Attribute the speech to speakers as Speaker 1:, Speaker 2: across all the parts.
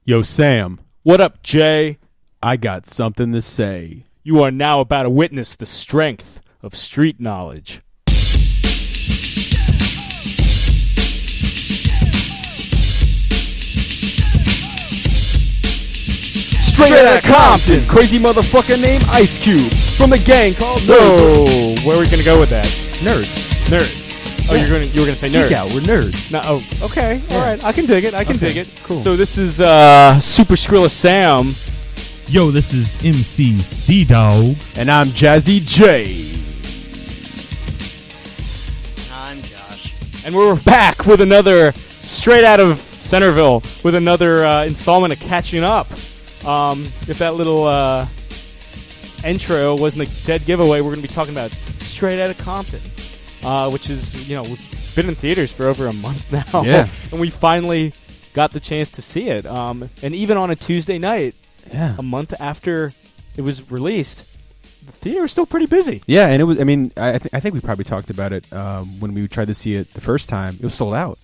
Speaker 1: Yo, Sam.
Speaker 2: What up, Jay?
Speaker 1: I got something to say.
Speaker 2: You are now about to witness the strength of street knowledge.
Speaker 1: Straight Outta Compton. Crazy motherfucker named Ice Cube. From the gang called
Speaker 2: Nerds. Where are we going to go with that?
Speaker 1: Nerds.
Speaker 2: Nerds. Oh, you were gonna say nerds.
Speaker 1: Yeah, we're nerds.
Speaker 2: No, oh, okay. Yeah. All right. I can dig it. I can dig it.
Speaker 1: Cool.
Speaker 2: So this is Super Skrilla Sam.
Speaker 3: Yo, this is MC C-Dog.
Speaker 1: And I'm Jazzy J.
Speaker 4: I'm Josh.
Speaker 2: And we're back with another straight out of Centerville with another installment of Catching Up. If that little intro wasn't a dead giveaway, we're going to be talking about Straight Outta Compton, which is, we've been in theaters for over a month now.
Speaker 1: Yeah.
Speaker 2: And we finally got the chance to see it. And even on a Tuesday night, a month after it was released, the theater was still pretty busy.
Speaker 1: Yeah, and it was, I think we probably talked about it when we tried to see it the first time. It was sold out.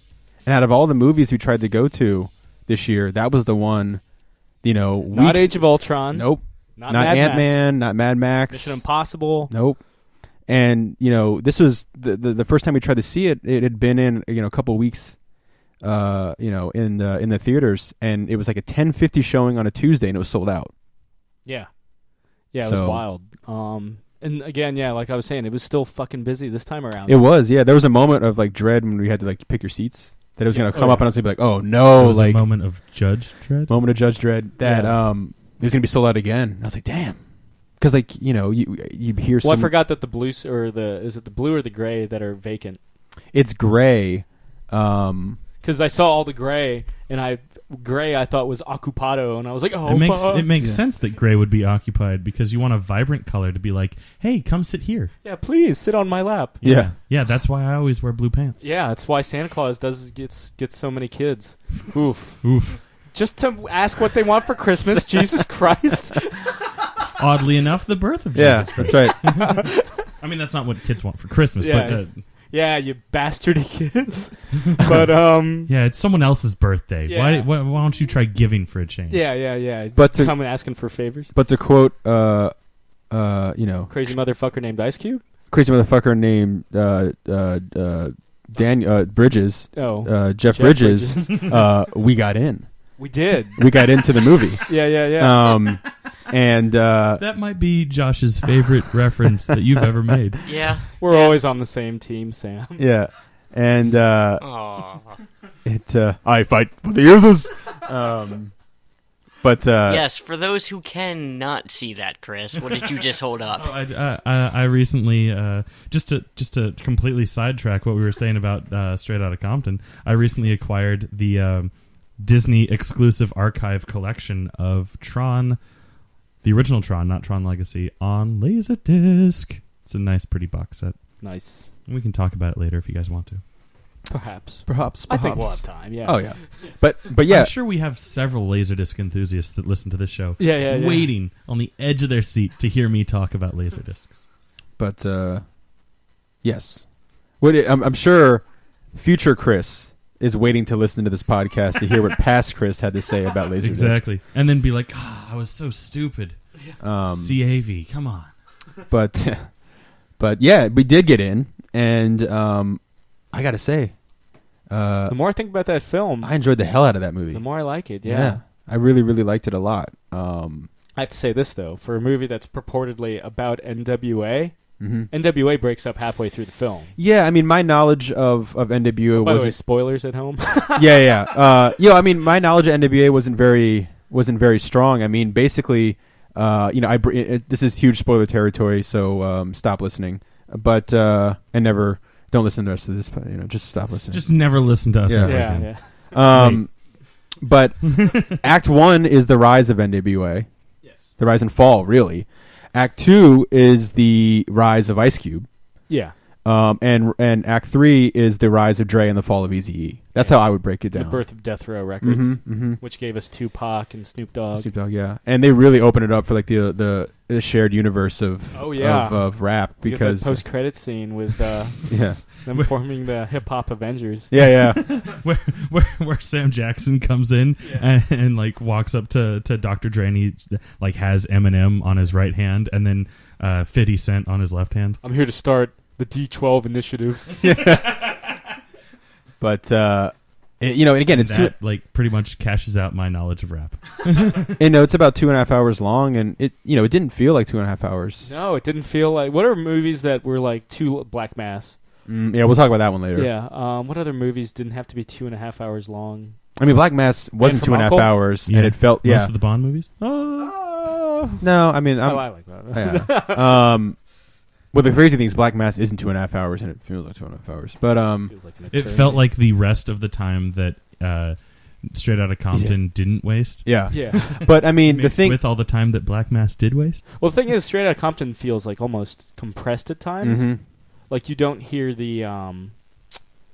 Speaker 1: And out of all the movies we tried to go to this year, that was the one,
Speaker 2: Not Age of Ultron.
Speaker 1: Nope.
Speaker 2: Not
Speaker 1: Ant-Man, not Mad Max.
Speaker 2: Mission Impossible.
Speaker 1: Nope. And, this was the first time we tried to see it. It had been in, a couple weeks, in the theaters. And it was like a 10:50 showing on a Tuesday, and it was sold out.
Speaker 2: Yeah. Yeah, it was wild. And again, like I was saying, it was still fucking busy this time around.
Speaker 1: It was, yeah. There was a moment of, dread when we had to, pick your seats. That it was going to come up and I was going to be like, oh, no.
Speaker 3: There was a moment of Judge Dread?
Speaker 1: Moment of Judge Dread. That, it was going to be sold out again. I was like, damn. Because, you hear some...
Speaker 2: Well, I forgot that the blue, is it the blue or the gray that are vacant?
Speaker 1: It's gray.
Speaker 2: Because I saw all the gray, and gray I thought was occupado, and I was like, oh,
Speaker 3: it makes sense that gray would be occupied, because you want a vibrant color to be like, hey, come sit here.
Speaker 2: Yeah, please, sit on my lap.
Speaker 1: Yeah.
Speaker 3: Yeah, that's why I always wear blue pants.
Speaker 2: Yeah, that's why Santa Claus gets so many kids. Oof. Just to ask what they want for Christmas, Jesus Christ.
Speaker 3: Oddly enough, the birth of Jesus Christ.
Speaker 1: That's right.
Speaker 3: I mean, that's not what kids want for Christmas,
Speaker 2: but... Yeah, you bastardy kids. But
Speaker 3: yeah, it's someone else's birthday.
Speaker 2: Yeah.
Speaker 3: Why don't you try giving for a change?
Speaker 2: Yeah.
Speaker 1: But
Speaker 2: come and asking for favors.
Speaker 1: But to quote,
Speaker 2: crazy motherfucker named Ice Cube.
Speaker 1: Crazy motherfucker named Bridges. Jeff Bridges. We got in.
Speaker 2: We did.
Speaker 1: We got into the movie.
Speaker 2: Yeah.
Speaker 1: And
Speaker 3: that might be Josh's favorite reference that you've ever made.
Speaker 4: Yeah.
Speaker 2: We're always on the same team, Sam.
Speaker 1: Yeah. And I fight for the users. But
Speaker 4: yes, for those who cannot see that, Chris, what did you just hold up?
Speaker 3: I recently just to completely sidetrack what we were saying about Straight Outta Compton, I recently acquired the Disney exclusive archive collection of Tron. The original Tron, not Tron Legacy, on Laserdisc. It's a nice, pretty box set.
Speaker 2: Nice.
Speaker 3: And we can talk about it later if you guys want to.
Speaker 2: Perhaps.
Speaker 1: I
Speaker 2: think we'll have time, yeah.
Speaker 1: Oh, yeah. But yeah.
Speaker 3: I'm sure we have several Laserdisc enthusiasts that listen to this show.
Speaker 2: Yeah.
Speaker 3: Waiting on the edge of their seat to hear me talk about Laserdiscs.
Speaker 1: But, yes. I'm sure future Chris is waiting to listen to this podcast to hear what past Chris had to say about Laserdisc.
Speaker 3: Exactly. And then be like, I was so stupid. CAV, come on.
Speaker 1: But yeah, we did get in, and I got to say,
Speaker 2: the more I think about that film,
Speaker 1: I enjoyed the hell out of that movie.
Speaker 2: The more I like it, yeah.
Speaker 1: I really, really liked it a lot.
Speaker 2: I have to say this, though. For a movie that's purportedly about NWA,
Speaker 1: mm-hmm.
Speaker 2: NWA breaks up halfway through the film.
Speaker 1: Yeah, my knowledge of NWA
Speaker 2: by the way, spoilers at home.
Speaker 1: Yeah. My knowledge of NWA wasn't very strong. Basically, this is huge spoiler territory, so stop listening. But don't listen to the rest of this. Just stop listening.
Speaker 3: Just never listen to us.
Speaker 2: Yeah.
Speaker 1: But Act 1 is the rise of NWA.
Speaker 2: Yes.
Speaker 1: The rise and fall, really. Act 2 is the rise of Ice Cube.
Speaker 2: Yeah.
Speaker 1: And Act 3 is the rise of Dre and the fall of Eazy-E. That's how I would break it down.
Speaker 2: The birth of Death Row Records,
Speaker 1: mm-hmm.
Speaker 2: which gave us Tupac and Snoop Dogg.
Speaker 1: Yeah. And they really opened it up for the the shared universe of of rap because
Speaker 2: post credit scene with them forming the hip hop Avengers.
Speaker 1: Yeah.
Speaker 3: where Sam Jackson comes in and like walks up to Dr. Dre and he like has Eminem on his right hand and then 50 Cent on his left hand.
Speaker 2: I'm here to start the D12 initiative.
Speaker 1: But and again, it's
Speaker 3: that like pretty much cashes out my knowledge of rap.
Speaker 1: it's about 2.5 hours long, and it didn't feel like 2.5 hours.
Speaker 2: No, it didn't feel like. What are movies that were like Black Mass?
Speaker 1: Yeah, we'll talk about that one later.
Speaker 2: Yeah. What other movies didn't have to be 2.5 hours long?
Speaker 1: I mean, Black Mass wasn't 2.5 hours, and it felt
Speaker 3: most of the Bond movies.
Speaker 1: No, I mean,
Speaker 2: I like that.
Speaker 1: Yeah. Well, the crazy thing is Black Mass isn't 2.5 hours, and it feels like 2.5 hours. But
Speaker 2: feels like
Speaker 3: it felt like the rest of the time that Straight Outta Compton didn't waste.
Speaker 1: Yeah. But I mean, the thing
Speaker 3: with all the time that Black Mass did waste.
Speaker 2: Well, the thing is, Straight Outta Compton feels like almost compressed at times.
Speaker 1: Mm-hmm.
Speaker 2: Like you don't hear the,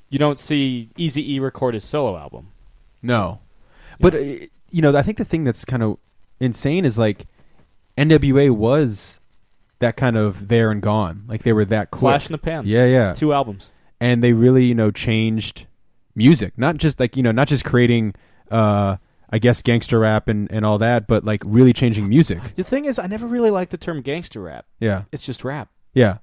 Speaker 2: you don't see Eazy-E record his solo album.
Speaker 1: No, but I think the thing that's kind of insane is like NWA was that kind of there and gone. Like they were that quick.
Speaker 2: Flash in the pan.
Speaker 1: Yeah.
Speaker 2: 2 albums.
Speaker 1: And they really, changed music. Not just like, not just creating, I guess, gangster rap and all that, but like really changing music.
Speaker 2: The thing is, I never really liked the term gangster rap.
Speaker 1: Yeah.
Speaker 2: It's just rap.
Speaker 1: Yeah.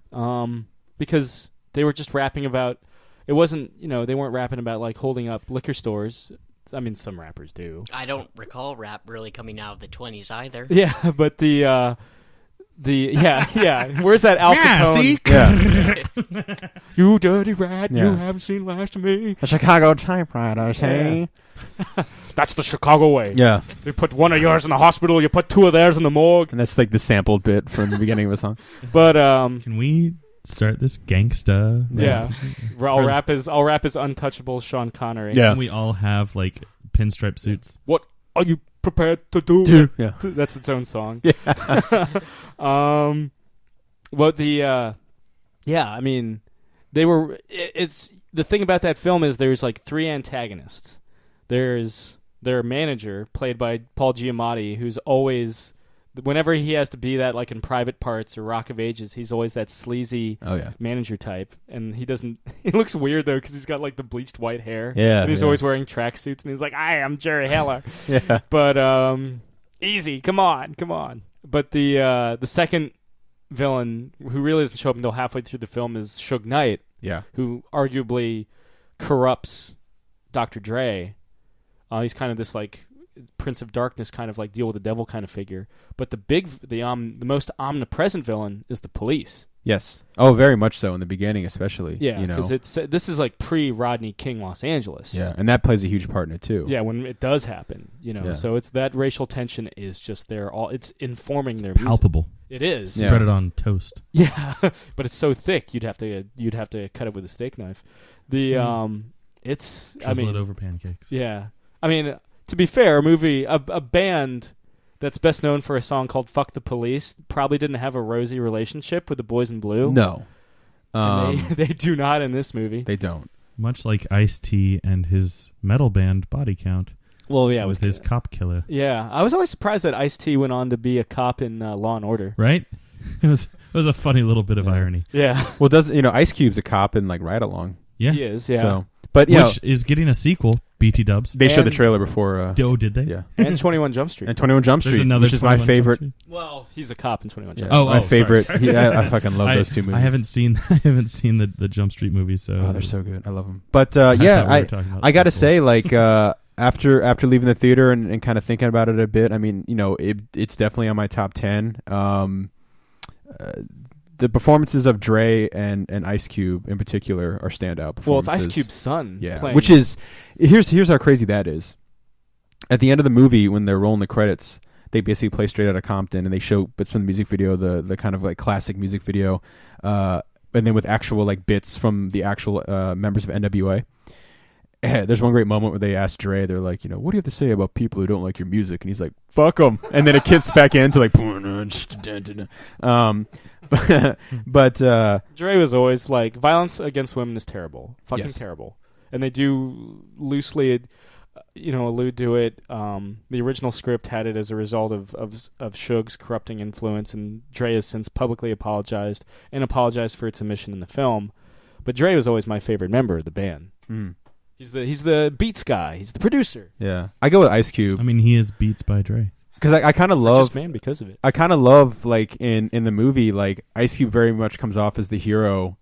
Speaker 2: Because they were just rapping about, it wasn't, they weren't rapping about like holding up liquor stores. I mean, some rappers do.
Speaker 4: I don't recall rap really coming out of the 20s either.
Speaker 2: Yeah, but where's that Al Capone?
Speaker 1: Yeah.
Speaker 2: You dirty rat, you haven't seen last of me.
Speaker 1: The Chicago typewriters, hey?
Speaker 2: That's the Chicago way.
Speaker 1: Yeah.
Speaker 2: You put one of yours in the hospital, you put 2 of theirs in the morgue.
Speaker 1: And that's like the sampled bit from the beginning of the song.
Speaker 2: But
Speaker 3: can we start this gangsta?
Speaker 2: Yeah. I'll rap as untouchable Sean Connery.
Speaker 1: Yeah.
Speaker 3: And we all have like pinstripe suits.
Speaker 2: What are you prepared to do?
Speaker 1: Yeah.
Speaker 2: That's its own song.
Speaker 1: Yeah.
Speaker 2: I mean, they were. It's the thing about that film is there's like 3 antagonists. There's their manager, played by Paul Giamatti, who's always, whenever he has to be that, like in Private Parts or Rock of Ages, he's always that sleazy manager type. And he doesn't. He looks weird though because he's got like the bleached white hair.
Speaker 1: Yeah,
Speaker 2: and he's always wearing tracksuits, and he's like, "I am Jerry Heller."
Speaker 1: Yeah,
Speaker 2: but easy, come on. But the second villain, who really doesn't show up until halfway through the film, is Suge Knight.
Speaker 1: Yeah,
Speaker 2: who arguably corrupts Dr. Dre. He's kind of this like Prince of Darkness, kind of like deal with the devil kind of figure. But the most omnipresent villain is the police.
Speaker 1: Yes. Oh, very much so in the beginning, especially.
Speaker 2: Yeah, because this is like pre-Rodney King Los Angeles.
Speaker 1: Yeah, and that plays a huge part in it too.
Speaker 2: Yeah, when it does happen,
Speaker 1: Yeah.
Speaker 2: So it's that racial tension is just there. It's informing their
Speaker 3: palpable.
Speaker 2: Music. It is.
Speaker 3: Spread it on toast.
Speaker 2: Yeah, but it's so thick you'd have to cut it with a steak knife. It's
Speaker 3: drizzle it over pancakes.
Speaker 2: Yeah, I mean, to be fair, a band that's best known for a song called "Fuck the Police" probably didn't have a rosy relationship with the Boys in Blue.
Speaker 1: No,
Speaker 2: they do not in this movie.
Speaker 1: They don't.
Speaker 3: Much like Ice-T and his metal band Body Count.
Speaker 2: Well, yeah,
Speaker 3: with his cop killer.
Speaker 2: Yeah, I was always surprised that Ice-T went on to be a cop in Law and Order.
Speaker 3: Right? It was a funny little bit of irony.
Speaker 2: Yeah.
Speaker 1: Well, Ice Cube's a cop in like Ride Along?
Speaker 3: Yeah,
Speaker 2: he is. Yeah.
Speaker 1: So, but
Speaker 3: which is getting a sequel. BT Dubs.
Speaker 1: They showed the trailer before.
Speaker 3: Oh, did they?
Speaker 1: Yeah.
Speaker 2: And 21 Jump Street.
Speaker 1: And 21 Jump Street, which is my favorite.
Speaker 2: Well, he's a cop in 21 Jump
Speaker 1: Street.
Speaker 2: Oh,
Speaker 1: my favorite.
Speaker 3: Sorry.
Speaker 1: I fucking love those 2 movies.
Speaker 3: I haven't seen the Jump Street movies, so
Speaker 1: they're so good. I love them. But I got to say, like after leaving the theater and kind of thinking about it a bit, I mean, it's definitely on my top 10. The performances of Dre and Ice Cube in particular are standout performances.
Speaker 2: Well, it's Ice Cube's son.
Speaker 1: Yeah,
Speaker 2: playing.
Speaker 1: which is here's how crazy that is. At the end of the movie, when they're rolling the credits, they basically play Straight Outta Compton, and they show bits from the music video, the kind of like classic music video, and then with actual like bits from the actual members of NWA. There's one great moment where they ask Dre, they're like, what do you have to say about people who don't like your music? And he's like, fuck them. And then it kicks back into like, but
Speaker 2: Dre was always like, violence against women is terrible, fucking terrible. And they do loosely allude to it. The original script had it as a result of Suge's corrupting influence, and Dre has since publicly apologized for its omission in the film. But Dre was always my favorite member of the band.
Speaker 1: Mm.
Speaker 2: He's the beats guy. He's the producer.
Speaker 1: Yeah, I go with Ice Cube.
Speaker 3: I mean, he is Beats by Dre.
Speaker 1: Because I kind of love
Speaker 2: Just man because of it.
Speaker 1: I kind of love like in the movie, like Ice Cube very much comes off as the hero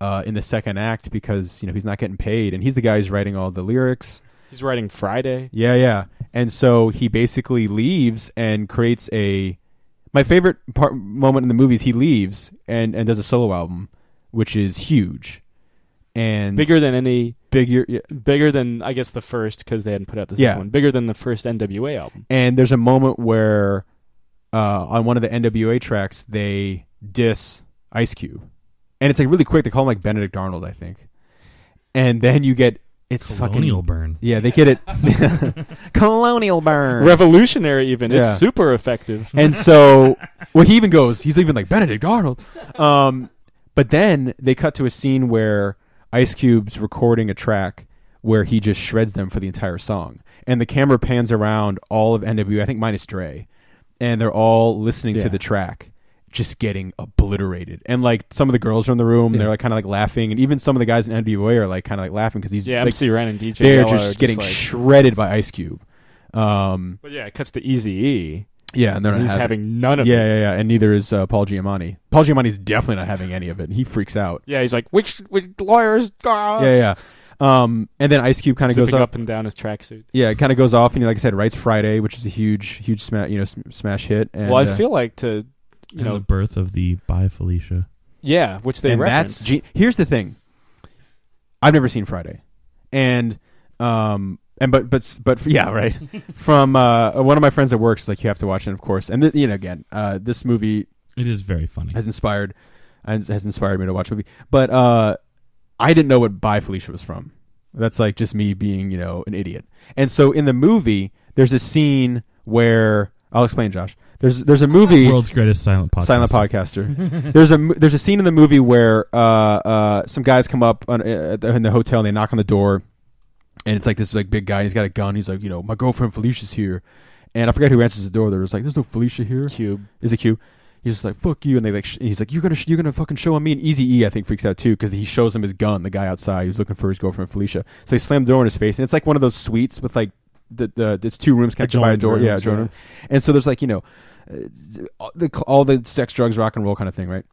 Speaker 1: in the second act because he's not getting paid, and he's the guy who's writing all the lyrics.
Speaker 2: He's writing Friday.
Speaker 1: Yeah. And so he basically leaves and creates my favorite moment in the movie is he leaves and does a solo album, which is huge. And
Speaker 2: Bigger than I guess the first, because they hadn't put out the second one. Bigger than the first NWA album.
Speaker 1: And there's a moment where on one of the NWA tracks they diss Ice Cube. And it's like really quick. They call him like Benedict Arnold, I think. And then you get
Speaker 3: Colonial burn.
Speaker 1: Yeah, they get it. Colonial burn.
Speaker 2: Revolutionary even.
Speaker 1: Yeah.
Speaker 2: It's super effective.
Speaker 1: And so he even goes, he's even like Benedict Arnold. But then they cut to a scene where Ice Cube's recording a track where he just shreds them for the entire song. And the camera pans around all of NWA, I think minus Dre. And they're all listening to the track, just getting obliterated. And like some of the girls are in the room, they're like kind of like laughing. And even some of the guys in NWA are like kind of like laughing because he's
Speaker 2: MC Ren and DJ
Speaker 1: they're
Speaker 2: Yella
Speaker 1: just getting shredded by Ice Cube.
Speaker 2: But yeah, it cuts to Eazy-E.
Speaker 1: Yeah, and
Speaker 2: he's having none of it.
Speaker 1: Yeah, and neither is Paul Giamatti. Paul Giamatti's definitely not having any of it. He freaks out.
Speaker 2: Yeah, he's like, which lawyers?
Speaker 1: Yeah. And then Ice Cube kind of goes
Speaker 2: up and down his tracksuit.
Speaker 1: Yeah, it kind of goes off, and like I said, writes Friday, which is a huge smash hit. And,
Speaker 2: well, I feel like the
Speaker 3: birth of the Bye Felicia.
Speaker 2: Yeah, which they reference.
Speaker 1: Here's the thing. I've never seen Friday, and but yeah, right. From one of my friends at work is like, you have to watch it, of course. And again, this movie,
Speaker 3: it is very funny.
Speaker 1: Has inspired me to watch the movie. But I didn't know what Bye Felicia was from. That's like just me being an idiot. And so in the movie, there's a scene where I'll explain, Josh. There's a movie,
Speaker 3: world's greatest silent podcaster.
Speaker 1: There's a scene in the movie where some guys come up in the hotel and they knock on the door. And it's like this like big guy. And he's got a gun. He's like, my girlfriend Felicia's here, and I forget who answers the door. They're just like, "There's no Felicia here."
Speaker 2: Cube.
Speaker 1: Is it Cube? He's just like, "Fuck you," and they like. He's like, "You're gonna fucking show on me." And Eazy-E, I think, freaks out too because he shows him his gun. The guy outside who's looking for his girlfriend Felicia. So he slammed the door in his face, and it's like one of those suites with like it's two rooms connected by a door. Yeah, joint room. And so there's like all the sex, drugs, rock and roll kind of thing, right?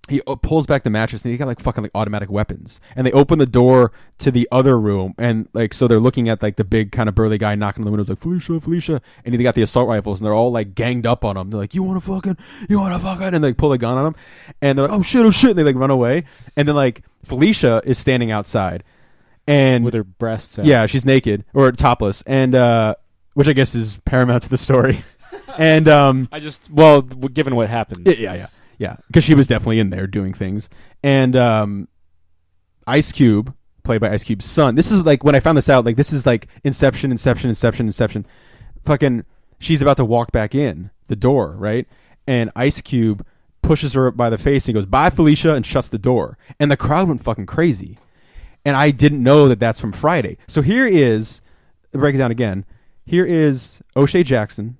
Speaker 1: He pulls back the mattress and he got like fucking like automatic weapons, and they open the door to the other room, and like so they're looking at like the big kind of burly guy knocking on the windows like Felicia, and they got the assault rifles and they're all like ganged up on him. They're like, you want to fucking, and they pull a gun on him, and they're like, oh shit, and they like run away, and then like Felicia is standing outside, and
Speaker 2: with her breasts out.
Speaker 1: Yeah, she's naked or topless, and which I guess is paramount to the story, and
Speaker 2: given what happened,
Speaker 1: Yeah, because she was definitely in there doing things. And Ice Cube, played by Ice Cube's son. This is like, when I found this out, like this is like Inception. Fucking, she's about to walk back in the door, right? And Ice Cube pushes her by the face and he goes, "Bye, Felicia," and shuts the door. And the crowd went fucking crazy. And I didn't know that that's from Friday. So here is, break it down again. Here is O'Shea Jackson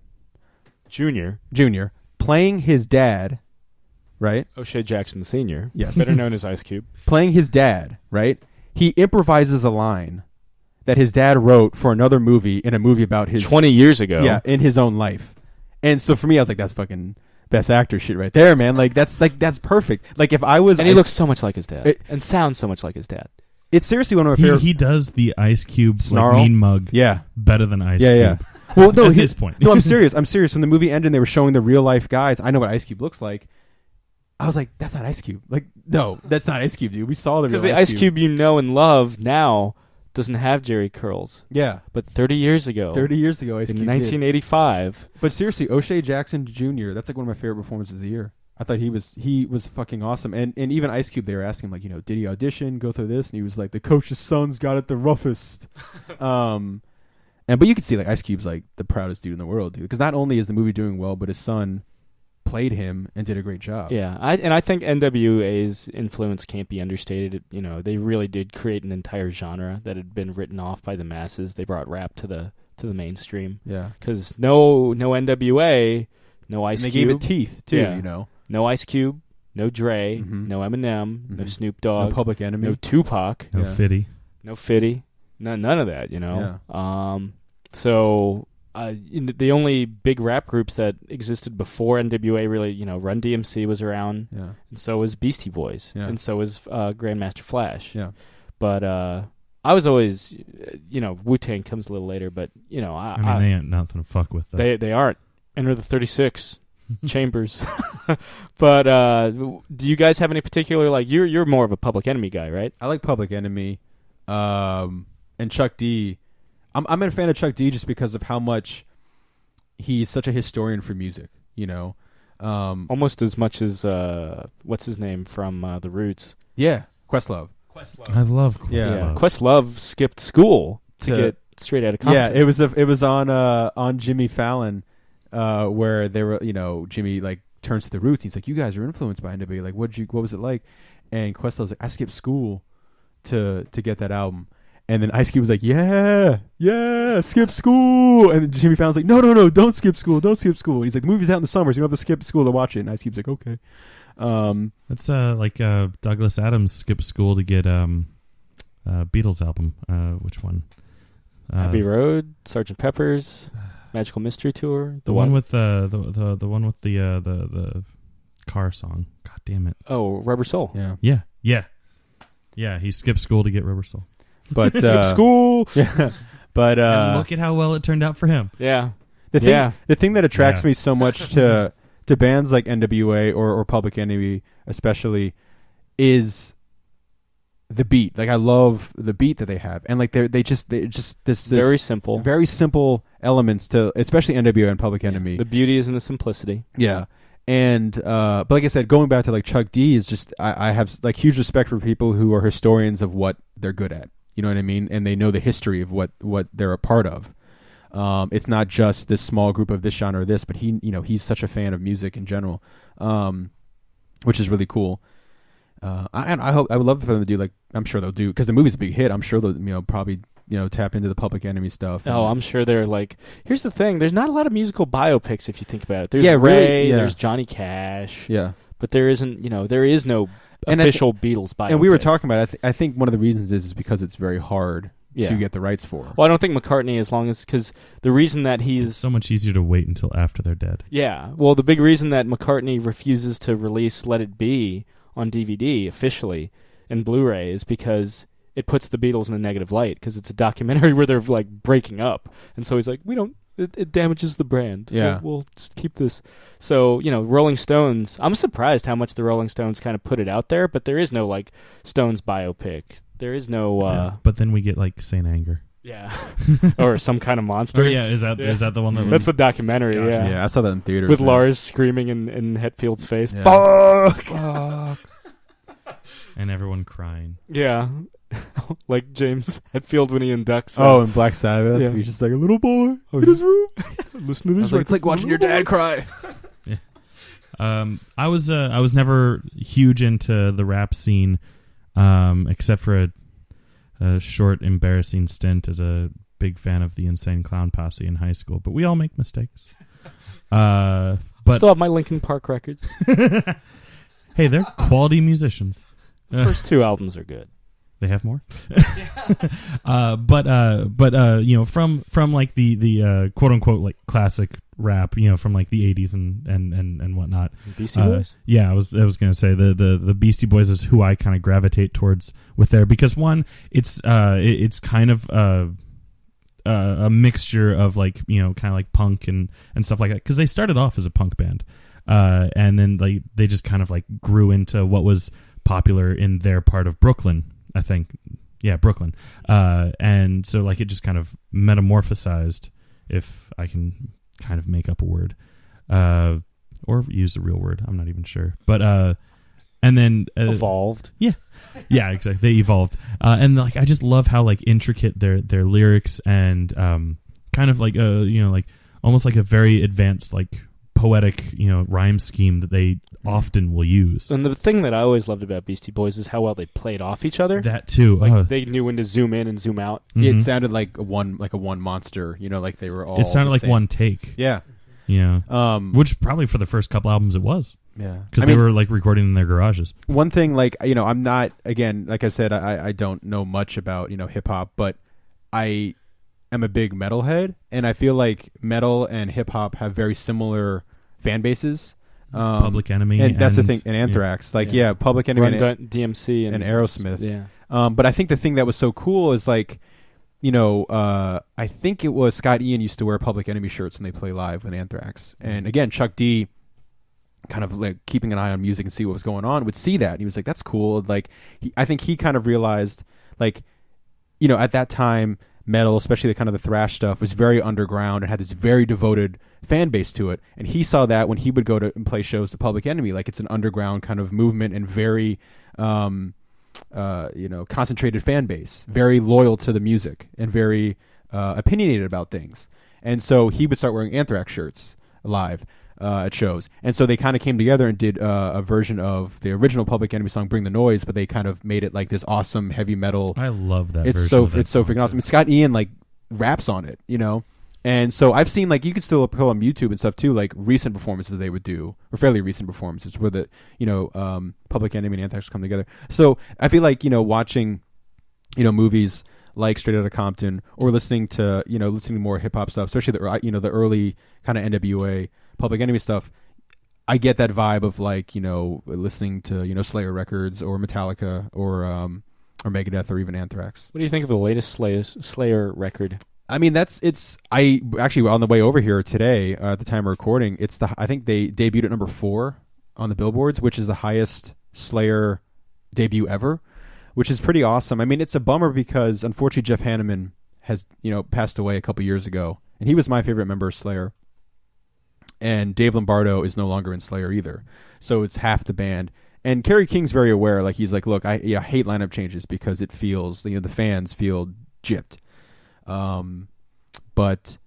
Speaker 1: Jr. playing his dad. Right?
Speaker 2: O'Shea Jackson Sr.
Speaker 1: Yes.
Speaker 2: Better known as Ice Cube.
Speaker 1: Playing his dad, right? He improvises a line that his dad wrote for another movie in a movie about his...
Speaker 2: 20 years ago.
Speaker 1: Yeah, in his own life. And so for me, I was like, that's fucking best actor shit right there, man. that's perfect. Like if I was...
Speaker 2: And he looks so much like his dad. And sounds so much like his dad.
Speaker 1: It's seriously one of my favorite...
Speaker 3: He does the Ice Cube
Speaker 1: Snarl?
Speaker 3: like mean mug better than Ice Cube.
Speaker 1: Yeah. Well, no,
Speaker 3: at this point.
Speaker 1: No, I'm serious. When the movie ended and they were showing the real life guys, I know what Ice Cube looks like. I was like, that's not Ice Cube. Like, no, that's not Ice Cube, dude. We saw the real
Speaker 2: because the Ice Cube you know and love now doesn't have Jerry curls.
Speaker 1: Yeah.
Speaker 2: But 30 years ago,
Speaker 1: Ice Cube
Speaker 2: in 1985.
Speaker 1: But seriously, O'Shea Jackson Jr., that's like one of my favorite performances of the year. I thought he was fucking awesome. And even Ice Cube, they were asking him, like, did he audition, go through this? And he was like, the coach's son's got it the roughest. But you could see, like, Ice Cube's like the proudest dude in the world, dude. Because not only is the movie doing well, but his son played him and did a great job.
Speaker 2: Yeah, I think NWA's influence can't be understated. You know, they really did create an entire genre that had been written off by the masses. They brought rap to the mainstream.
Speaker 1: Yeah,
Speaker 2: because no NWA, no Ice
Speaker 1: and they
Speaker 2: Cube,
Speaker 1: gave it teeth too.
Speaker 2: Yeah.
Speaker 1: You know,
Speaker 2: no Ice Cube, no Dre, no Eminem, no Snoop Dogg,
Speaker 1: no Public Enemy,
Speaker 2: no Tupac,
Speaker 3: No Fitty.
Speaker 2: no Fitty, none of that. You know, so. The only big rap groups that existed before NWA really, you know, Run DMC was around, and so was Beastie Boys, and so was Grandmaster Flash.
Speaker 1: Yeah,
Speaker 2: but I was always, you know, Wu-Tang comes a little later, but you know,
Speaker 3: I mean, they ain't nothing to fuck with. Though.
Speaker 2: They aren't. Enter the 36 chambers. But do you guys have any particular like you're more of a Public Enemy guy, right?
Speaker 1: I like Public Enemy, and Chuck D. I'm a fan of Chuck D just because of how much he's such a historian for music, you know.
Speaker 2: Almost as much as what's his name from The Roots.
Speaker 1: Yeah, Questlove.
Speaker 3: I love Questlove.
Speaker 2: Yeah, Questlove skipped school to get Straight Outta Compton.
Speaker 1: Yeah, it was on Jimmy Fallon, where they were, you know, Jimmy like turns to The Roots. He's like, "You guys are influenced by NWA. Like, what was it like?" And Questlove's like, "I skipped school to get that album." And then Ice Cube was like, yeah, skip school. And Jimmy Fallon's like, no, don't skip school. And he's like, the movie's out in the summer, so you don't have to skip school to watch it. And Ice Cube's like, okay.
Speaker 3: That's like Douglas Adams skipped school to get Beatles album. Which one?
Speaker 2: Abbey Road, Sgt. Pepper's, Magical Mystery Tour.
Speaker 3: The one with the one with the car song. God damn it.
Speaker 2: Oh, Rubber Soul.
Speaker 3: Yeah. He skipped school to get Rubber Soul.
Speaker 1: But
Speaker 2: skip school.
Speaker 1: Yeah. But
Speaker 3: and look at how well it turned out for him.
Speaker 2: Yeah.
Speaker 1: The thing that attracts me so much to bands like NWA or Public Enemy especially is the beat. Like I love the beat that they have. And like they just this
Speaker 2: very simple
Speaker 1: elements to especially NWA and Public Enemy.
Speaker 2: The beauty is in the simplicity.
Speaker 1: Yeah. And but like I said, going back to like Chuck D is just I have like huge respect for people who are historians of what they're good at. You know what I mean? And they know the history of what they're a part of. It's not just this small group of this genre or this, but he's such a fan of music in general, which is really cool. I would love for them to do like I'm sure they'll do because the movie's a big hit. I'm sure they'll probably tap into the Public Enemy stuff.
Speaker 2: Oh, I'm sure they're like. Here's the thing: there's not a lot of musical biopics if you think about it. There's
Speaker 1: Ray,
Speaker 2: there's Johnny Cash,
Speaker 1: but
Speaker 2: there isn't. There is no official Beatles biopic.
Speaker 1: And we were talking about it. I think one of the reasons is because it's very hard to get the rights for.
Speaker 2: Well, I don't think McCartney, as long as because the reason that
Speaker 3: it's so much easier to wait until after they're dead.
Speaker 2: Yeah, well, the big reason that McCartney refuses to release "Let It Be" on DVD officially and Blu-ray is because it puts the Beatles in a negative light because it's a documentary where they're like breaking up, and so he's like, we don't. It damages the brand.
Speaker 1: Yeah,
Speaker 2: we'll just keep this. So Rolling Stones. I'm surprised how much the Rolling Stones kind of put it out there, but there is no like Stones biopic. There is no.
Speaker 3: But then we get like Saint Anger.
Speaker 2: Yeah, or Some Kind of Monster.
Speaker 3: Is that the one that was?
Speaker 2: That's the documentary.
Speaker 1: Gotcha.
Speaker 2: Yeah,
Speaker 1: I saw that in theaters
Speaker 2: with Lars screaming in Hetfield's face.
Speaker 1: Yeah.
Speaker 2: Fuck.
Speaker 3: And everyone crying.
Speaker 2: Yeah. Like James Hetfield when he inducts.
Speaker 1: In Black Sabbath, he's just like a little boy in his room. Listen to this. It's like watching your dad cry.
Speaker 3: Yeah. I was never huge into the rap scene, except for a short, embarrassing stint as a big fan of the Insane Clown Posse in high school. But we all make mistakes. But
Speaker 2: still have my Linkin Park records.
Speaker 3: Hey, they're quality musicians.
Speaker 2: First two albums are good.
Speaker 3: They have more, but from like the quote unquote like classic rap, from like the 80s and whatnot.
Speaker 2: Beastie Boys.
Speaker 3: Yeah, I was gonna say the Beastie Boys is who I kind of gravitate towards with there because one, it's kind of a mixture of like kind of like punk and stuff like that because they started off as a punk band, and then like they just kind of like grew into what was popular in their part of Brooklyn. I think, Brooklyn. And so, like, it just kind of metamorphosized, if I can kind of make up a word, or use a real word. I'm not even sure. But, and then...
Speaker 2: evolved.
Speaker 3: Yeah. Yeah, exactly. They evolved. And, like, I just love how, like, intricate their lyrics and kind of, like, like, almost like a very advanced, like, poetic, rhyme scheme that they often will use.
Speaker 2: And the thing that I always loved about Beastie Boys is how well they played off each other.
Speaker 3: That too.
Speaker 2: Like they knew when to zoom in and zoom out.
Speaker 1: It sounded like a one monster, like they were all.
Speaker 3: It sounded like
Speaker 1: same.
Speaker 3: one take.
Speaker 1: Yeah.
Speaker 3: Yeah. Which probably for the first couple albums it was.
Speaker 1: Yeah.
Speaker 3: Because they were like recording in their garages.
Speaker 1: One thing, like, I'm not, again, like I said, I don't know much about, hip hop, but I am a big metalhead, and I feel like metal and hip hop have very similar fan bases.
Speaker 3: Public Enemy.
Speaker 1: And that's the thing. And Anthrax. Public Enemy
Speaker 2: DMC and
Speaker 1: Aerosmith.
Speaker 2: Yeah.
Speaker 1: But I think the thing that was so cool is like, I think it was Scott Ian used to wear Public Enemy shirts when they play live with Anthrax. And again, Chuck D, kind of like keeping an eye on music and see what was going on, would see that. And he was like, that's cool. Like, I think he kind of realized, like, at that time, metal, especially the kind of the thrash stuff, was very underground and had this very devoted fan base to it. And he saw that when he would go to and play shows to Public Enemy, like it's an underground kind of movement and very, concentrated fan base, very loyal to the music and very opinionated about things. And so he would start wearing Anthrax shirts live at shows. And so they kind of came together and did a version of the original Public Enemy song "Bring the Noise," but they kind of made it like this awesome heavy metal.
Speaker 3: I love that.
Speaker 1: It's so freaking awesome. And Scott Ian like raps on it, And so I've seen, like, you could still pull on YouTube and stuff too, like recent performances they would do, or fairly recent performances where the Public Enemy and Anthrax come together. So I feel like watching movies like Straight Outta Compton, or listening to more hip hop stuff, especially the early kind of NWA Public Enemy stuff, I get that vibe of like listening to Slayer records or Metallica or Megadeth or even Anthrax.
Speaker 2: What do you think of the latest Slayer record?
Speaker 1: I mean, I actually on the way over here today at the time of recording, I think they debuted at number 4 on the billboards, which is the highest Slayer debut ever, which is pretty awesome. I mean, it's a bummer because unfortunately Jeff Hanneman has passed away a couple years ago, and he was my favorite member of Slayer. And Dave Lombardo is no longer in Slayer either, so it's half the band. And Kerry King's very aware. Like, he's like, look, I hate lineup changes because it feels the fans feel gypped. But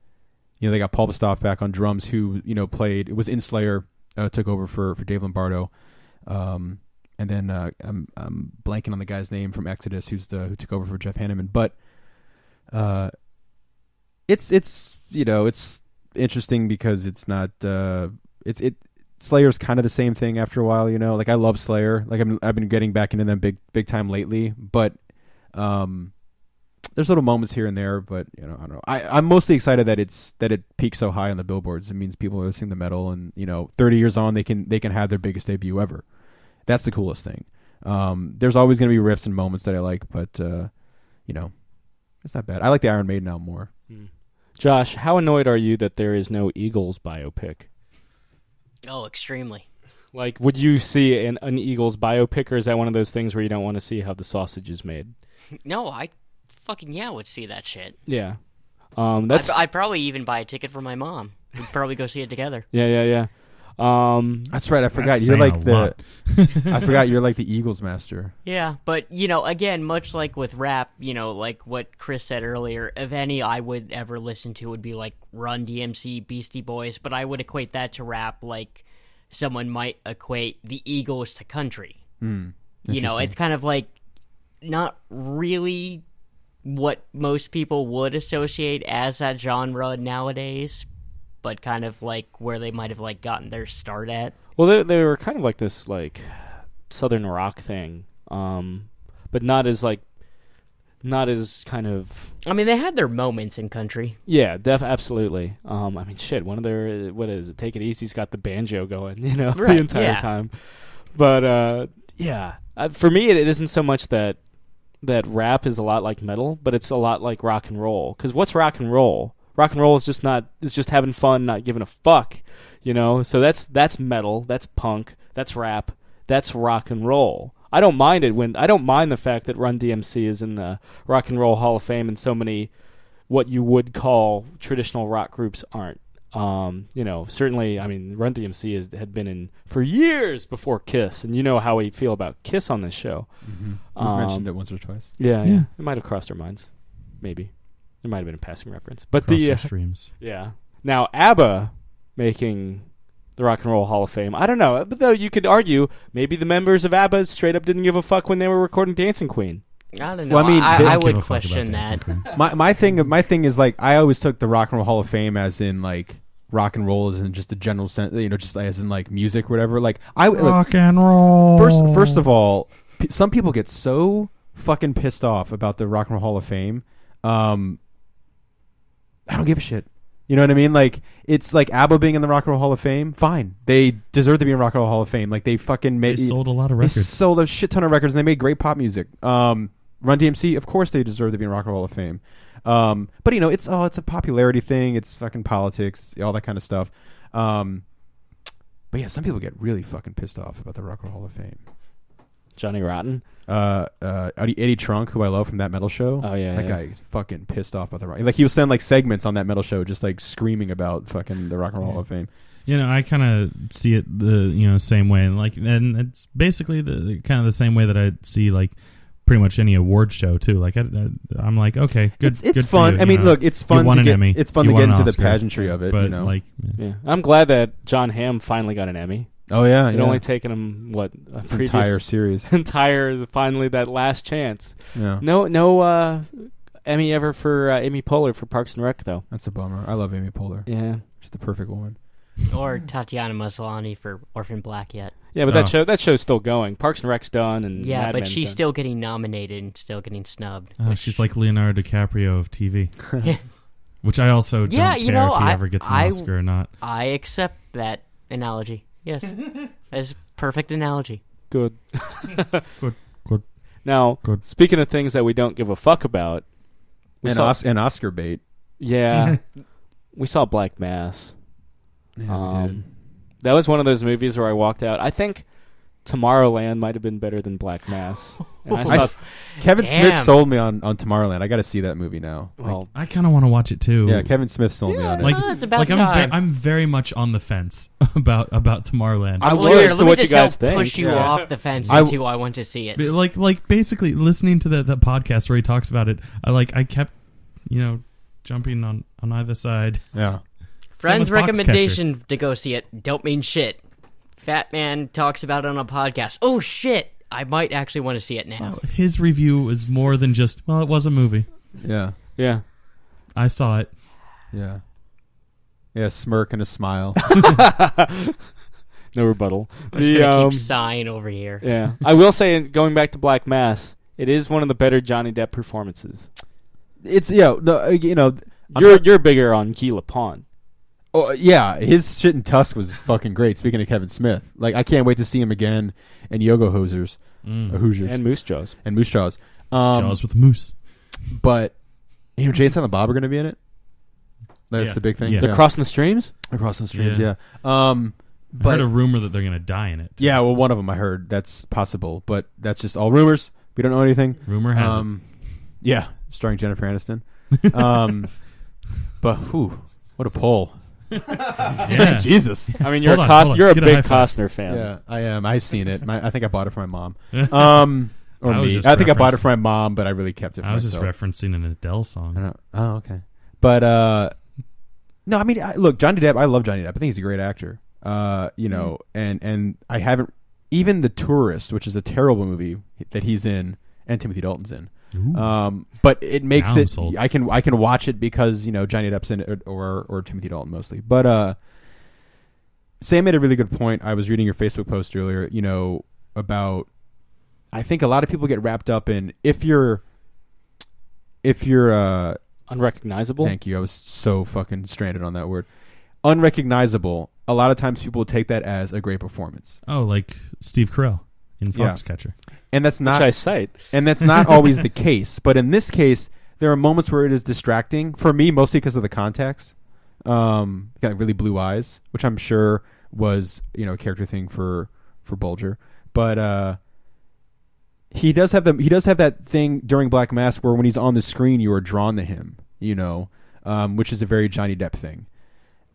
Speaker 1: they got Paul Bostaph back on drums, who was in Slayer, took over for Dave Lombardo, and then I'm blanking on the guy's name from Exodus, who took over for Jeff Hanneman. But it's interesting because it's not Slayer's kind of the same thing after a while. Like, I love Slayer, like I've been getting back into them big time lately, but there's little moments here and there, but I don't know. I'm mostly excited that it peaks so high on the billboards. It means people are listening to metal, and 30 years on, they can have their biggest debut ever. That's the coolest thing. There's always going to be riffs and moments that I like, but it's not bad. I like the Iron Maiden album more.
Speaker 2: Josh, how annoyed are you that there is no Eagles biopic?
Speaker 4: Oh, extremely.
Speaker 2: Like, would you see an Eagles biopic, or is that one of those things where you don't want to see how the sausage is made?
Speaker 4: No, I fucking would see that shit.
Speaker 2: Yeah.
Speaker 4: I'd probably even buy a ticket for my mom. We'd probably go see it together.
Speaker 2: Yeah.
Speaker 1: That's right. I forgot you're like I forgot you're like the Eagles master.
Speaker 4: Yeah, but again, much like with rap, like what Chris said earlier, if any I would ever listen to would be like Run DMC, Beastie Boys, but I would equate that to rap like someone might equate the Eagles to country. It's kind of like not really what most people would associate as that genre nowadays, but kind of like where they might have like gotten their start at.
Speaker 2: Well, they were kind of like this like southern rock thing, but not as kind of.
Speaker 4: I mean, they had their moments in country.
Speaker 2: Yeah, absolutely. I mean, shit. One of their what is it? Take It Easy's got the banjo going,
Speaker 4: right,
Speaker 2: the entire time. But for me, it isn't so much that rap is a lot like metal, but it's a lot like rock and roll. Because what's rock and roll? Rock and roll is just having fun, not giving a fuck, So that's metal, that's punk, that's rap, that's rock and roll. I don't mind the fact that Run DMC is in the Rock and Roll Hall of Fame, and so many what you would call traditional rock groups aren't. Certainly, I mean, Run DMC had been in for years before Kiss, and you know how we feel about Kiss on this show.
Speaker 1: Mm-hmm. We've mentioned it once or twice.
Speaker 2: Yeah. It might have crossed our minds, maybe. There might have been a passing reference, but
Speaker 3: Crossed our streams.
Speaker 2: Yeah. Now ABBA making the Rock and Roll Hall of Fame. I don't know, but though you could argue maybe the members of ABBA straight up didn't give a fuck when they were recording Dancing Queen.
Speaker 4: I don't know.
Speaker 1: Well, I mean,
Speaker 4: I
Speaker 3: Give a
Speaker 4: would
Speaker 3: fuck
Speaker 4: question
Speaker 3: about
Speaker 4: that.
Speaker 3: Dancing Queen.
Speaker 1: my thing is like I always took the Rock and Roll Hall of Fame as in like rock and roll as in just a general sense, just as in like music or whatever. Like
Speaker 3: Rock and roll.
Speaker 1: First of all, some people get so fucking pissed off about the Rock and Roll Hall of Fame. I don't give a shit. You know what I mean? Like it's like ABBA being in the Rock and Roll Hall of Fame. Fine, they deserve to be in Rock and Roll Hall of Fame. Like they fucking made.
Speaker 3: They sold a lot of
Speaker 1: They
Speaker 3: records.
Speaker 1: sold a shit ton of records and they made great pop music. Run DMC, of course, they deserve to be in Rock and Roll Hall of Fame. But it's a popularity thing. It's fucking politics, all that kind of stuff. But yeah, some people get really fucking pissed off about the Rock and Roll Hall of Fame.
Speaker 2: Johnny Rotten.
Speaker 1: Eddie Trunk, who I love from That Metal Show.
Speaker 2: Oh yeah,
Speaker 1: that guy is fucking pissed off about the rock. Like he was sending like segments on That Metal Show, just like screaming about fucking the Rock and Roll Hall of Fame.
Speaker 3: I kind of see it the same way, and it's basically the kind of the same way that I see like pretty much any award show too. Like I'm like, okay, good.
Speaker 1: It's
Speaker 3: good
Speaker 1: fun.
Speaker 3: For you,
Speaker 1: I mean, look, it's fun.
Speaker 3: You won
Speaker 1: to
Speaker 3: an
Speaker 1: get,
Speaker 3: Emmy.
Speaker 1: It's fun
Speaker 3: You
Speaker 1: to
Speaker 3: won
Speaker 1: get
Speaker 3: an
Speaker 1: into the
Speaker 3: Oscar.
Speaker 1: pageantry of it.
Speaker 3: But
Speaker 1: yeah.
Speaker 2: Yeah, I'm glad that John Hamm finally got an Emmy.
Speaker 1: Oh yeah,
Speaker 2: It only taken him a previous
Speaker 1: entire series,
Speaker 2: finally that last chance.
Speaker 1: Yeah.
Speaker 2: No Emmy ever for Amy Poehler for Parks and Rec though.
Speaker 1: That's a bummer. I love Amy Poehler.
Speaker 2: Yeah,
Speaker 1: she's the perfect woman.
Speaker 4: Or Tatiana Maslany for Orphan Black yet.
Speaker 2: yeah, but that show's still going. Parks and Rec's done, and
Speaker 4: Yeah,
Speaker 2: Mad
Speaker 4: but
Speaker 2: Men's
Speaker 4: she's
Speaker 2: done.
Speaker 4: still getting nominated and still getting snubbed.
Speaker 3: She's like Leonardo DiCaprio of TV, which I also don't care if he ever gets an Oscar or not.
Speaker 4: I accept that analogy. Yes, that's a perfect analogy.
Speaker 2: Good.
Speaker 3: Good.
Speaker 2: Now,
Speaker 3: Good.
Speaker 2: speaking of things that we don't give a fuck about,
Speaker 1: And Oscar bait.
Speaker 2: yeah, we saw Black Mass.
Speaker 1: Yeah, we did.
Speaker 2: That was one of those movies where I walked out. I think Tomorrowland might have been better than Black Mass. And I saw,
Speaker 1: Kevin
Speaker 4: Damn.
Speaker 1: Smith sold me on Tomorrowland. I got to see that movie now.
Speaker 2: well,
Speaker 3: I kind of want to watch it too.
Speaker 1: Yeah, Kevin Smith sold me on it.
Speaker 3: Like,
Speaker 4: it's about
Speaker 3: I'm,
Speaker 4: time.
Speaker 3: I'm very much on the fence about Tomorrowland.
Speaker 2: I'm
Speaker 4: Well,
Speaker 2: curious
Speaker 4: here,
Speaker 2: to
Speaker 4: let me
Speaker 2: what you
Speaker 4: just
Speaker 2: guys
Speaker 4: help
Speaker 2: think.
Speaker 4: push you
Speaker 1: Yeah.
Speaker 4: off the fence
Speaker 1: I
Speaker 4: into I want to see it.
Speaker 3: Like basically listening to the podcast where he talks about it, I kept jumping on either side.
Speaker 1: Yeah.
Speaker 4: Friend's
Speaker 3: with Foxcatcher.
Speaker 4: recommendation to go see it don't mean shit. Fat Man talks about it on a podcast. Oh shit! I might actually want to see it now.
Speaker 3: His review was more than just, it was a movie.
Speaker 1: Yeah.
Speaker 2: yeah.
Speaker 3: I saw it.
Speaker 1: Yeah. Yeah, smirk and a smile.
Speaker 2: No rebuttal.
Speaker 4: I'm just gonna keep sighing over here.
Speaker 2: Yeah, I will say, going back to Black Mass, it is one of the better Johnny Depp performances.
Speaker 1: It's I'm
Speaker 2: You're bigger on Guy Lapon.
Speaker 1: Oh yeah, his shit in Tusk was fucking great. Speaking of Kevin Smith, like I can't wait to see him again in Yoga Hosers, Hoosiers,
Speaker 2: And Moose Jaws.
Speaker 1: and Moose Jaws.
Speaker 3: Jaws with moose.
Speaker 1: But Jason and Bob are going to be in it. That's
Speaker 3: Yeah.
Speaker 1: the big thing.
Speaker 3: Yeah.
Speaker 2: They're crossing the streams?
Speaker 1: across the streams.
Speaker 3: Yeah.
Speaker 1: Yeah.
Speaker 3: I
Speaker 1: But
Speaker 3: heard a rumor that they're going to die in it.
Speaker 1: yeah, well, one of them I heard that's possible, but that's just all rumors. We don't know anything.
Speaker 3: Rumor has it.
Speaker 1: Yeah, starring Jennifer Aniston. But what a pull!
Speaker 3: Yeah.
Speaker 1: Jesus.
Speaker 2: I mean, you're
Speaker 3: Hold
Speaker 2: a
Speaker 3: on, hold on.
Speaker 2: you're a
Speaker 3: Get a
Speaker 2: big
Speaker 3: high five.
Speaker 2: Costner fan.
Speaker 1: Yeah, I am. I've seen it. I think I bought it for my mom. Or
Speaker 3: I was
Speaker 1: me.
Speaker 3: just
Speaker 1: I think I bought it
Speaker 3: referencing-
Speaker 1: for my mom, but I really kept it for
Speaker 3: I was just
Speaker 1: myself.
Speaker 3: referencing an Adele
Speaker 1: I
Speaker 3: song.
Speaker 1: don't- Oh, okay. But no, I mean, look, Johnny Depp. I love Johnny Depp. I think he's a great actor. And I haven't even The Tourist, which is a terrible movie that he's in, and Timothy Dalton's in.
Speaker 3: Ooh.
Speaker 1: But it makes
Speaker 3: Now I'm
Speaker 1: it.
Speaker 3: sold.
Speaker 1: I can watch it because Johnny Depp's in it or Timothy Dalton mostly. But Sam made a really good point. I was reading your Facebook post earlier. About I think a lot of people get wrapped up in if you're
Speaker 2: Unrecognizable?
Speaker 1: Thank you. I was so fucking stranded on that word. Unrecognizable. A lot of times people take that as a great performance,
Speaker 3: Oh, like Steve Carell in
Speaker 1: Yeah.
Speaker 3: Foxcatcher.
Speaker 1: and that's
Speaker 2: Which
Speaker 1: not
Speaker 2: I cite.
Speaker 1: and that's not always the case. But in this case, there are moments where it is distracting for me, mostly because of the contacts. Got really blue eyes, which I'm sure was a character thing for Bulger, but he does have that thing during Black Mass where when he's on the screen, you are drawn to him. Which is a very Johnny Depp thing,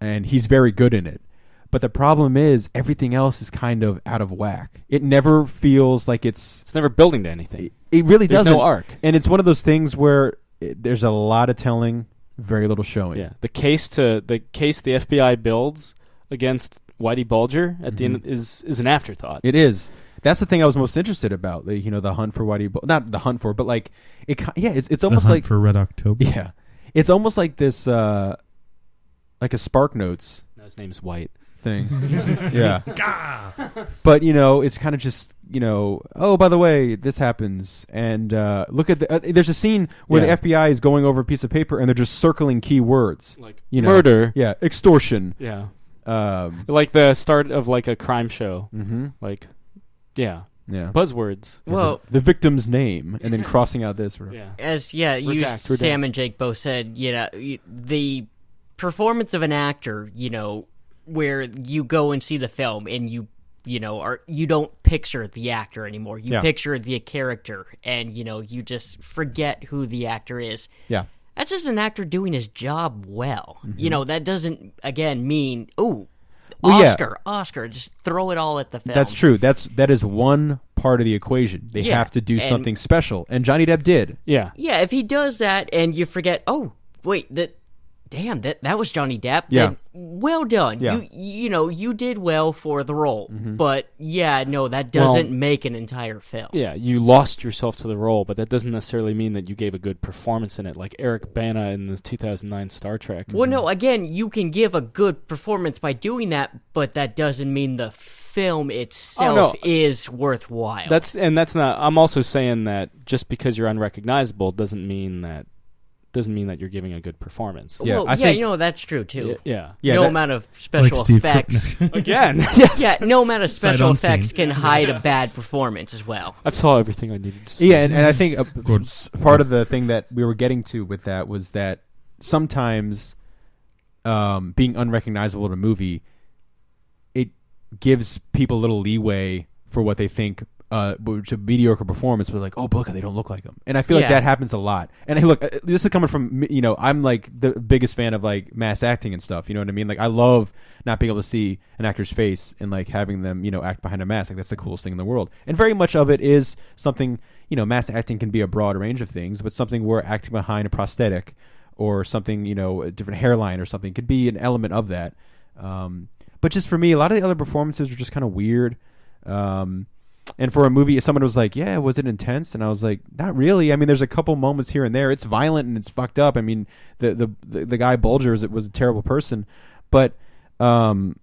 Speaker 1: and he's very good in it. But the problem is everything else is kind of out of whack. It never feels like it's
Speaker 2: never building to anything.
Speaker 1: It really
Speaker 2: There's
Speaker 1: doesn't.
Speaker 2: no arc.
Speaker 1: And it's one of those things where there's a lot of telling, very little showing.
Speaker 2: Yeah, the case the FBI builds against Whitey Bulger at the end is an afterthought.
Speaker 1: It is. That's the thing I was most interested about. The hunt for Whitey. Not the hunt for, but like it. Yeah, it's almost
Speaker 3: the hunt
Speaker 1: like
Speaker 3: for Red October.
Speaker 1: Yeah, it's almost like this, like a Spark Notes.
Speaker 2: No, his name's White.
Speaker 1: Thing. Yeah. But it's kind of just oh, by the way, this happens, and look at there's a scene where the FBI is going over a piece of paper and they're just circling key words
Speaker 2: Like
Speaker 1: murder, extortion,
Speaker 2: like the start of like a crime show, like buzzwords.
Speaker 4: Well,
Speaker 1: the victim's name, and then crossing out this.
Speaker 2: Redact.
Speaker 4: Sam and Jake both said, the performance of an actor, where you go and see the film and you don't picture the actor anymore. You picture the character, and you just forget who the actor is.
Speaker 1: Yeah,
Speaker 4: that's just an actor doing his job well. That doesn't again mean Oscar. Just throw it all at the film.
Speaker 1: That's true. That is one part of the equation. They have to do something special, and Johnny Depp did.
Speaker 2: Yeah.
Speaker 4: If he does that, and you forget, oh wait, that was Johnny Depp.
Speaker 1: Yeah.
Speaker 4: Then, well done.
Speaker 1: Yeah.
Speaker 4: You did well for the role. But that doesn't make an entire film.
Speaker 2: Yeah, you lost yourself to the role, but that doesn't necessarily mean that you gave a good performance in it, like Eric Bana in the 2009 Star Trek.
Speaker 4: Well, no, again, you can give a good performance by doing that, but that doesn't mean the film itself is worthwhile.
Speaker 2: That's not. I'm also saying that just because you're unrecognizable doesn't mean that you're giving a good performance.
Speaker 1: Yeah,
Speaker 4: well,
Speaker 1: I think,
Speaker 4: that's true too.
Speaker 2: Yeah.
Speaker 4: No amount of special effects.
Speaker 2: Again. Yes.
Speaker 4: Yeah, no amount of special effects can hide a bad performance as well.
Speaker 2: I saw everything I needed to see.
Speaker 1: Yeah, and I think part of the thing that we were getting to with that was that sometimes being unrecognizable in a movie, it gives people a little leeway for what they think which a mediocre performance, but like, oh, look, they don't look like him. And I feel like that happens a lot. And hey, look, this is coming from, I'm like the biggest fan of like mass acting and stuff. You know what I mean? Like, I love not being able to see an actor's face and like having them, act behind a mask. Like, that's the coolest thing in the world. And very much of it is something, mass acting can be a broad range of things, but something where acting behind a prosthetic or something, a different hairline or something could be an element of that. But just for me, a lot of the other performances were just kind of weird. And for a movie, someone was like, yeah, was it intense? And I was like, not really. I mean, there's a couple moments here and there. It's violent and it's fucked up. I mean, the guy Bulger was a terrible person. But, I don't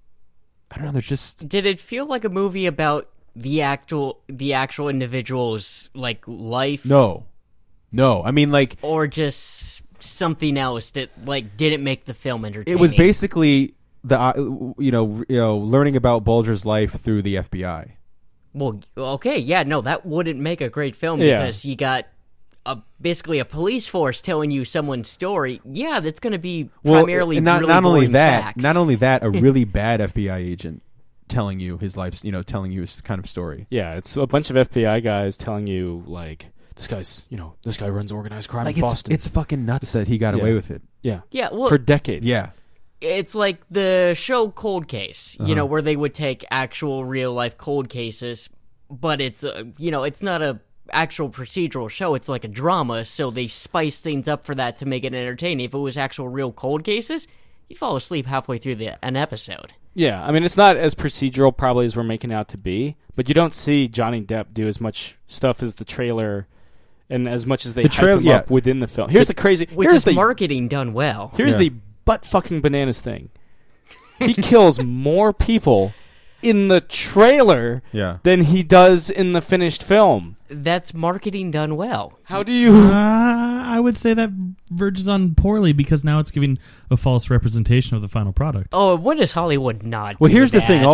Speaker 1: know, there's just...
Speaker 4: Did it feel like a movie about the actual individual's, like, life?
Speaker 1: No. I mean, like...
Speaker 4: Or just something else that, like, didn't make the film entertaining?
Speaker 1: It was basically, learning about Bulger's life through the FBI.
Speaker 4: Well, okay, that wouldn't make a great film because you got basically a police force telling you someone's story. Yeah, that's going to be primarily
Speaker 1: not
Speaker 4: really
Speaker 1: only
Speaker 4: boring
Speaker 1: that,
Speaker 4: facts.
Speaker 1: Not only that, a really bad FBI agent telling you his life, telling you his kind of story.
Speaker 2: Yeah, it's a bunch of FBI guys telling you like this guy runs organized crime in Boston.
Speaker 1: It's fucking nuts that he got away with it.
Speaker 2: Yeah,
Speaker 4: well,
Speaker 2: for decades.
Speaker 1: Yeah.
Speaker 4: It's like the show Cold Case, where they would take actual real-life cold cases, but it's, it's not a actual procedural show. It's like a drama, so they spice things up for that to make it entertaining. If it was actual real cold cases, you'd fall asleep halfway through an episode.
Speaker 2: Yeah, I mean, it's not as procedural probably as we're making out to be, but you don't see Johnny Depp do as much stuff as the trailer and as much as they hype him up within the film. Here's the crazy...
Speaker 4: Which is marketing done well.
Speaker 2: Here's the butt-fucking bananas thing. He kills more people in the trailer than he does in the finished film.
Speaker 4: That's marketing done well.
Speaker 2: How do you...
Speaker 3: I would say that verges on poorly because now it's giving a false representation of the final product.
Speaker 4: Oh, what does Hollywood not
Speaker 1: Well,
Speaker 4: do
Speaker 1: here's the
Speaker 4: that?
Speaker 1: thing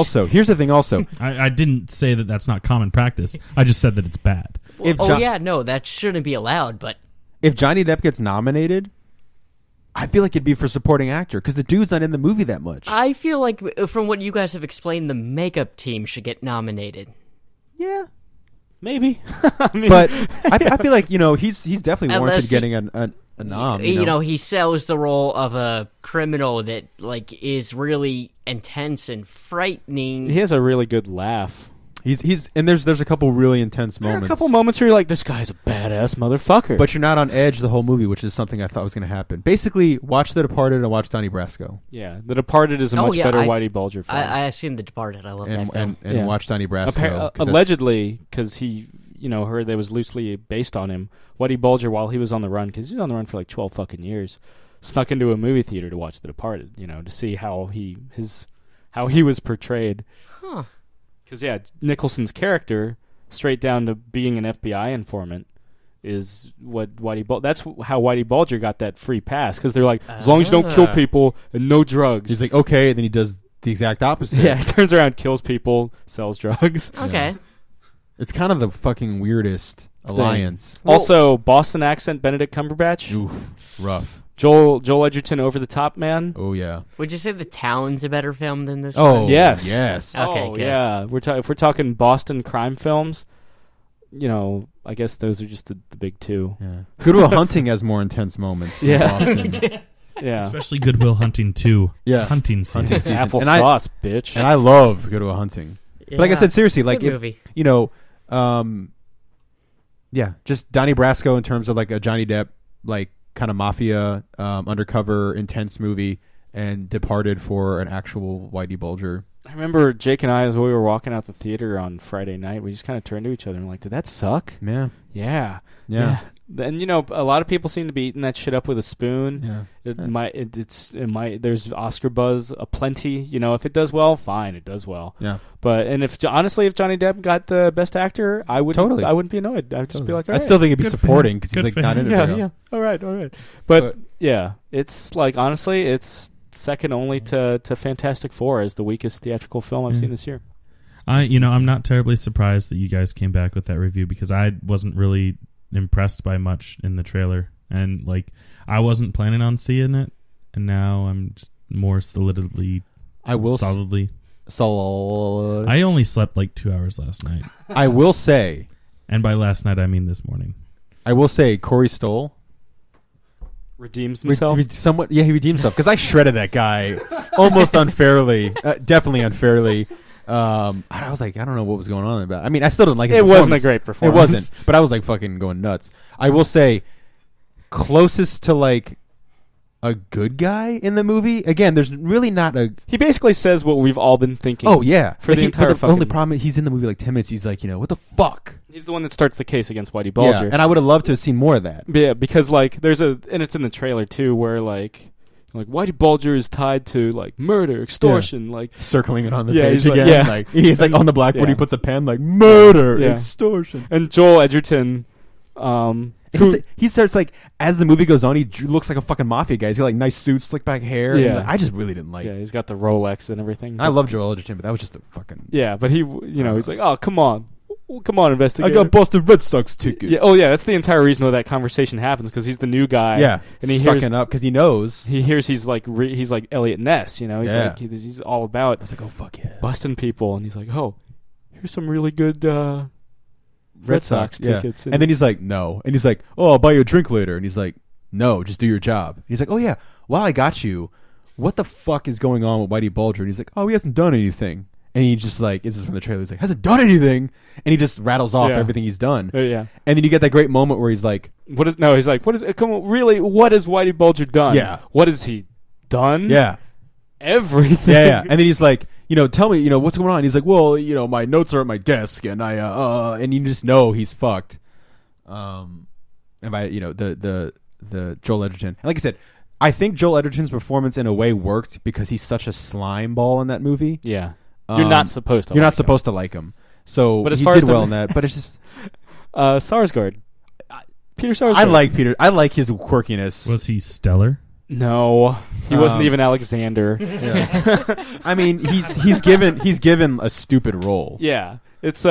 Speaker 1: also.
Speaker 3: I didn't say that that's not common practice. I just said that it's bad.
Speaker 4: That shouldn't be allowed, but...
Speaker 1: If Johnny Depp gets nominated... I feel like it'd be for supporting actor because the dude's not in the movie that much.
Speaker 4: I feel like, from what you guys have explained, the makeup team should get nominated.
Speaker 1: Yeah,
Speaker 2: maybe.
Speaker 1: But I feel like he's definitely warranted getting a nom.
Speaker 4: He sells the role of a criminal that like is really intense and frightening.
Speaker 2: He has a really good laugh.
Speaker 1: He's and there's a couple really intense
Speaker 2: There are
Speaker 1: moments.
Speaker 2: a couple moments where you're like, this guy's a badass motherfucker.
Speaker 1: But you're not on edge the whole movie, which is something I thought was going to happen. Basically, watch The Departed and watch Donnie Brasco.
Speaker 2: yeah, The Departed is a much better Whitey Bulger film.
Speaker 4: I've seen The Departed. I love that film.
Speaker 1: And watch Donnie Brasco.
Speaker 2: Allegedly, because he, heard that was loosely based on him. Whitey Bulger, while he was on the run, because he was on the run for like 12 fucking years, snuck into a movie theater to watch The Departed. To see how he was portrayed.
Speaker 4: Huh.
Speaker 2: Because Nicholson's character, straight down to being an FBI informant, is what that's how Whitey Bulger got that free pass. Because they're like, as long as you don't kill people and no drugs.
Speaker 1: He's like, okay, and then he does the exact opposite.
Speaker 2: Yeah, he turns around, kills people, sells drugs.
Speaker 4: Okay.
Speaker 1: It's kind of the fucking weirdest alliance.
Speaker 2: Also, Boston accent Benedict Cumberbatch.
Speaker 1: Oof, rough.
Speaker 2: Joel Edgerton, over the top man.
Speaker 1: Oh yeah.
Speaker 4: Would you say The Town's a better film than this
Speaker 1: Oh
Speaker 4: one?
Speaker 2: yes.
Speaker 4: Okay,
Speaker 2: Oh
Speaker 4: good.
Speaker 2: yeah. If we're talking Boston crime films, I guess those are just the big two.
Speaker 1: Yeah. Good Will Hunting has more intense moments.
Speaker 2: Yeah.
Speaker 1: In Boston.
Speaker 2: Yeah.
Speaker 3: Especially Good Will Hunting 2.
Speaker 1: Yeah.
Speaker 3: Hunting season.
Speaker 1: Hunting season.
Speaker 2: Apple
Speaker 1: And
Speaker 2: sauce, bitch.
Speaker 1: And I love Good Will Hunting.
Speaker 4: Yeah.
Speaker 1: But like I said, seriously, like
Speaker 4: Good
Speaker 1: if
Speaker 4: movie.
Speaker 1: just Donnie Brasco in terms of like a Johnny Depp like kind of mafia undercover intense movie, and Departed for an actual Whitey Bulger.
Speaker 2: I remember Jake and I, as we were walking out the theater on Friday night, we just kind of turned to each other and were like, did that suck?
Speaker 1: Yeah.
Speaker 2: Yeah. And a lot of people seem to be eating that shit up with a spoon.
Speaker 1: Yeah.
Speaker 2: There's Oscar buzz aplenty. If it does well, fine, it does well.
Speaker 1: Yeah.
Speaker 2: But if Johnny Depp got the best actor, I wouldn't be annoyed. I'd just be like, all right.
Speaker 1: I'd still think it'd be
Speaker 3: Good for
Speaker 1: supporting
Speaker 3: him.
Speaker 1: because he's
Speaker 3: Good
Speaker 1: like
Speaker 3: for
Speaker 1: not
Speaker 3: him.
Speaker 1: in it. very well.
Speaker 2: Yeah. All right. But yeah, it's like honestly, it's second only to Fantastic Four as the weakest theatrical film I've seen this year.
Speaker 3: I'm not terribly surprised that you guys came back with that review, because I wasn't really impressed by much in the trailer, and like I wasn't planning on seeing it, and now I'm just more solidly.
Speaker 1: I
Speaker 3: only slept like 2 hours last night,
Speaker 1: I will say,
Speaker 3: and by last night I mean this morning.
Speaker 1: I will say, Corey Stoll
Speaker 2: Redeems himself.
Speaker 1: Somewhat, yeah, he redeemed himself because I shredded that guy almost unfairly, definitely unfairly. I was like, I don't know what was going on about. I mean, I still didn't like his performance.
Speaker 2: It wasn't a great performance.
Speaker 1: It wasn't, but I was like fucking going nuts. I will say, closest to like a good guy in the movie. Again, there's really not a.
Speaker 2: He basically says what we've all been thinking.
Speaker 1: Oh yeah,
Speaker 2: for the entire.
Speaker 1: The only problem is he's in the movie like 10 minutes. He's like, what the fuck?
Speaker 2: He's the one that starts the case against Whitey Bulger.
Speaker 1: Yeah, and I would have loved to have seen more of that.
Speaker 2: Yeah, because like and it's in the trailer too, where like Whitey Bulger is tied to like murder, extortion, like
Speaker 1: circling it on the
Speaker 2: Yeah,
Speaker 1: page
Speaker 2: he's like-
Speaker 1: again.
Speaker 2: yeah.
Speaker 1: Like he's like on the blackboard.
Speaker 2: Yeah.
Speaker 1: He puts a pen like murder,
Speaker 2: Yeah.
Speaker 1: extortion.
Speaker 2: and Joel Edgerton.
Speaker 1: He starts like as the movie goes on, he looks like a fucking mafia guy. He's got like nice suits, slick back hair.
Speaker 2: Yeah.
Speaker 1: And, like, I just really didn't like.
Speaker 2: Yeah, he's got the Rolex and everything.
Speaker 1: I love Joel Edgerton, but that was just a fucking.
Speaker 2: Yeah, but he, he's like, oh, come on, investigator.
Speaker 1: I got Boston Red Sox tickets.
Speaker 2: Yeah, oh yeah, that's the entire reason why that conversation happens, because he's the new guy.
Speaker 1: Yeah,
Speaker 2: and he
Speaker 1: sucking
Speaker 2: hears
Speaker 1: up because he knows.
Speaker 2: He hears he's like Elliot Ness. He's
Speaker 1: Yeah.
Speaker 2: like he's all about.
Speaker 1: I was like, oh fuck yeah,
Speaker 2: busting people, and he's like, oh, here's some really good Red Sox tickets.
Speaker 1: And then he's like, no, and he's like, oh, I'll buy you a drink later, and he's like, no, just do your job. And he's like, oh yeah, while I got you, what the fuck is going on with Whitey Bulger? And he's like, oh, he hasn't done anything. And he just like, this is from the trailer, he's like, hasn't done anything, and he just rattles off everything he's done.
Speaker 2: Yeah.
Speaker 1: And then you get that great moment where he's like,
Speaker 2: what has Whitey Bulger done?
Speaker 1: Yeah.
Speaker 2: What has he done?
Speaker 1: yeah,
Speaker 2: Everything.
Speaker 1: yeah. And then he's like, tell me, what's going on? And he's like, well, my notes are at my desk, and and you just know he's fucked. And by the Joel Edgerton, and like I said, I think Joel Edgerton's performance in a way worked because he's such a slime ball in that movie.
Speaker 2: Yeah. You're not supposed to.
Speaker 1: You're
Speaker 2: like
Speaker 1: not supposed to like him. So
Speaker 2: But as
Speaker 1: he
Speaker 2: far
Speaker 1: did
Speaker 2: as
Speaker 1: well in that. But it's just
Speaker 2: Sarsgaard. Peter Sarsgaard.
Speaker 1: I like his quirkiness.
Speaker 3: Was he stellar?
Speaker 2: No, he wasn't even Alexander.
Speaker 1: Yeah. I mean, he's given a stupid role.
Speaker 2: Yeah, it's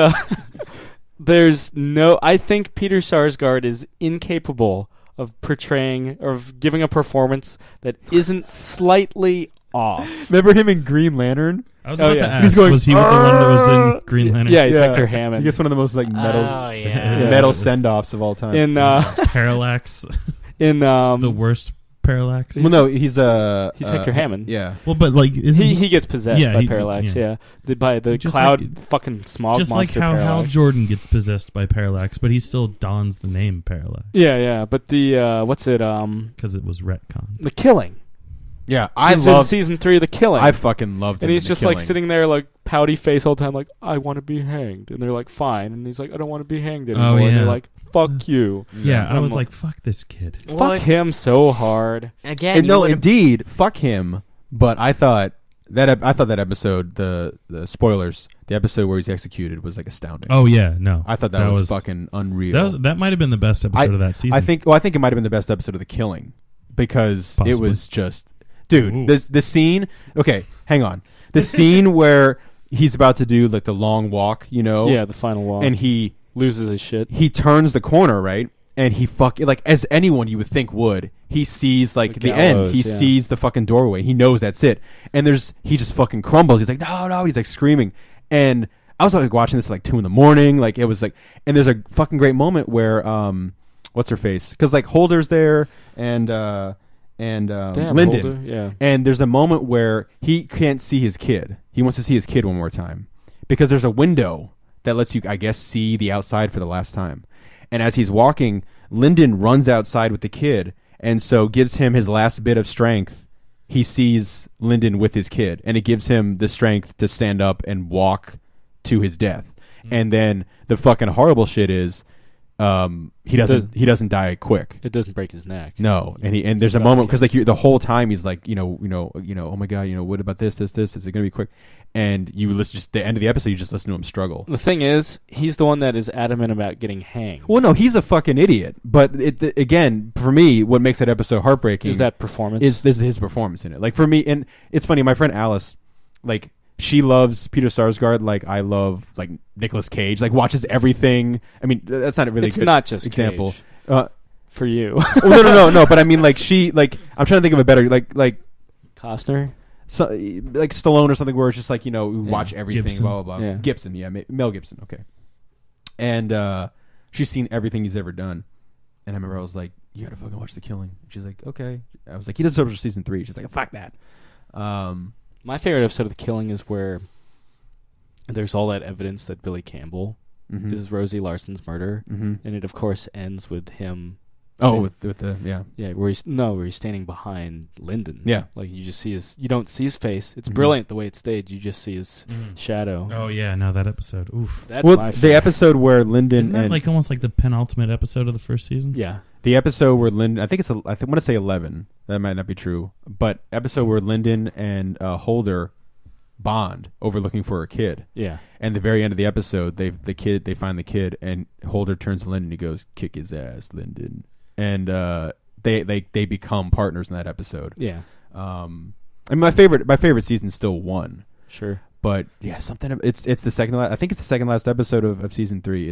Speaker 2: there's no. I think Peter Sarsgaard is incapable of portraying or of giving a performance that isn't slightly off.
Speaker 1: Remember him in Green Lantern?
Speaker 3: I was about to ask,
Speaker 1: He's going,
Speaker 3: was he the one that was in Green Lantern?
Speaker 2: Yeah, he's Hector Hammond.
Speaker 1: He gets one of the most like metal
Speaker 4: yeah.
Speaker 1: metal send offs of all time.
Speaker 2: in
Speaker 3: Parallax,
Speaker 2: in
Speaker 3: the worst Parallax?
Speaker 1: Well, no, he's
Speaker 2: Hector Hammond.
Speaker 1: Yeah.
Speaker 3: Well, but like, isn't
Speaker 2: He gets possessed
Speaker 3: Yeah,
Speaker 2: by
Speaker 3: he-
Speaker 2: Parallax.
Speaker 3: yeah.
Speaker 2: By the
Speaker 3: Just
Speaker 2: cloud
Speaker 3: like-
Speaker 2: fucking smog
Speaker 3: just like
Speaker 2: monster.
Speaker 3: how Hal
Speaker 2: Parallax.
Speaker 3: Jordan gets possessed by Parallax, but he still dons the name Parallax
Speaker 2: Yeah. But the what's it?
Speaker 3: because it was retcon.
Speaker 2: The Killing.
Speaker 1: Yeah, I
Speaker 2: He's in
Speaker 1: love
Speaker 2: season 3 of The Killing.
Speaker 1: I fucking loved him.
Speaker 2: and he's
Speaker 1: in The
Speaker 2: just like
Speaker 1: Killing.
Speaker 2: sitting there like pouty face all the time, like I want to be hanged, and they're like fine, and he's like I don't want to be hanged anymore. And
Speaker 3: yeah.
Speaker 2: they're like fuck you.
Speaker 3: Yeah,
Speaker 2: And
Speaker 3: I was
Speaker 2: I'm
Speaker 3: like, fuck this kid.
Speaker 4: Well,
Speaker 2: fuck
Speaker 4: it's-
Speaker 2: him so hard.
Speaker 4: Again,
Speaker 1: And
Speaker 4: you
Speaker 1: no,
Speaker 4: would've-
Speaker 1: indeed, fuck him. But I thought that episode, the spoilers, the episode where he's executed was like astounding.
Speaker 3: Oh yeah, no,
Speaker 1: I thought that was fucking unreal.
Speaker 3: That might have been the best episode of that season.
Speaker 1: I think it might have been the best episode of The Killing because it
Speaker 3: Possibly.
Speaker 1: was just, dude,
Speaker 3: Ooh.
Speaker 1: this scene. Okay, hang on. The scene where he's about to do like the long walk, you know?
Speaker 2: Yeah, the final wall.
Speaker 1: And he
Speaker 2: loses his shit.
Speaker 1: he turns the corner, right? And he like as anyone you would think would, he sees like the end.
Speaker 2: gallows,
Speaker 1: He
Speaker 2: yeah.
Speaker 1: sees the fucking doorway. He knows that's it. And he just fucking crumbles. He's like, no. He's like screaming. And I was like watching this at like 2 a.m. Like it was like, and there's a fucking great moment where what's her face? Because like Holder's there and
Speaker 2: Damn,
Speaker 1: Lyndon.
Speaker 2: Holder, yeah.
Speaker 1: And there's a moment where he can't see his kid. He wants to see his kid one more time because there's a window that lets you, I guess, see the outside for the last time. And as he's walking, Lyndon runs outside with the kid and so gives him his last bit of strength. He sees Lyndon with his kid, and it gives him the strength to stand up and walk to his death. And then the fucking horrible shit is he doesn't die quick.
Speaker 2: It doesn't break his neck.
Speaker 1: No, and there's a moment because like the whole time he's like, oh my god, what about this? Is it gonna be quick? And you listen, just the end of the episode, you just listen to him struggle.
Speaker 2: The thing is, he's the one that is adamant about getting hanged.
Speaker 1: Well, no, he's a fucking idiot. But again, for me, what makes that episode heartbreaking
Speaker 2: Is that performance?
Speaker 1: is his performance in it. Like for me, and it's funny. My friend Alice, like she loves Peter Sarsgaard. Like I love like Nicolas Cage. Like watches everything. I mean, that's not a really
Speaker 2: it's
Speaker 1: good
Speaker 2: not just
Speaker 1: example.
Speaker 2: Cage. For you.
Speaker 1: Well, no. But I mean, like she, like I'm trying to think of a better, like
Speaker 2: Costner.
Speaker 1: so, like Stallone or something, where it's just like we watch everything,
Speaker 3: Gibson.
Speaker 1: blah blah blah.
Speaker 2: Yeah.
Speaker 1: Gibson, yeah, Mel Gibson, okay. And she's seen everything he's ever done, and I remember I was like, "You gotta fucking watch The Killing." She's like, "Okay." I was like, "He does it for season 3." She's like, "Fuck that."
Speaker 2: My favorite episode of The Killing is where there's all that evidence that Billy Campbell
Speaker 1: Mhm.
Speaker 2: is Rosie Larson's murder,
Speaker 1: Mhm.
Speaker 2: and it of course ends with him.
Speaker 1: Oh, with the
Speaker 2: Yeah, where he's standing behind Lyndon.
Speaker 1: Yeah.
Speaker 2: like you just see you don't see his face. It's brilliant the way it's staged. You just see his shadow.
Speaker 3: Oh yeah, no, that episode. Oof.
Speaker 2: That's
Speaker 1: well,
Speaker 2: my
Speaker 1: the
Speaker 2: favorite.
Speaker 1: episode where Lyndon
Speaker 3: Isn't that
Speaker 1: and
Speaker 3: like almost like the penultimate episode of the first season?
Speaker 2: Yeah,
Speaker 1: the episode where Lyndon, I want to say 11. That might not be true, but episode where Lyndon and Holder bond over looking for a kid.
Speaker 2: yeah.
Speaker 1: And the very end of the episode, they find the kid, and Holder turns to Lyndon and he goes, "Kick his ass, Lyndon." And they become partners in that episode.
Speaker 2: Yeah,
Speaker 1: I mean, my favorite season still 1,
Speaker 2: sure.
Speaker 1: but yeah, it's the second last. I think it's the second last episode of season 3.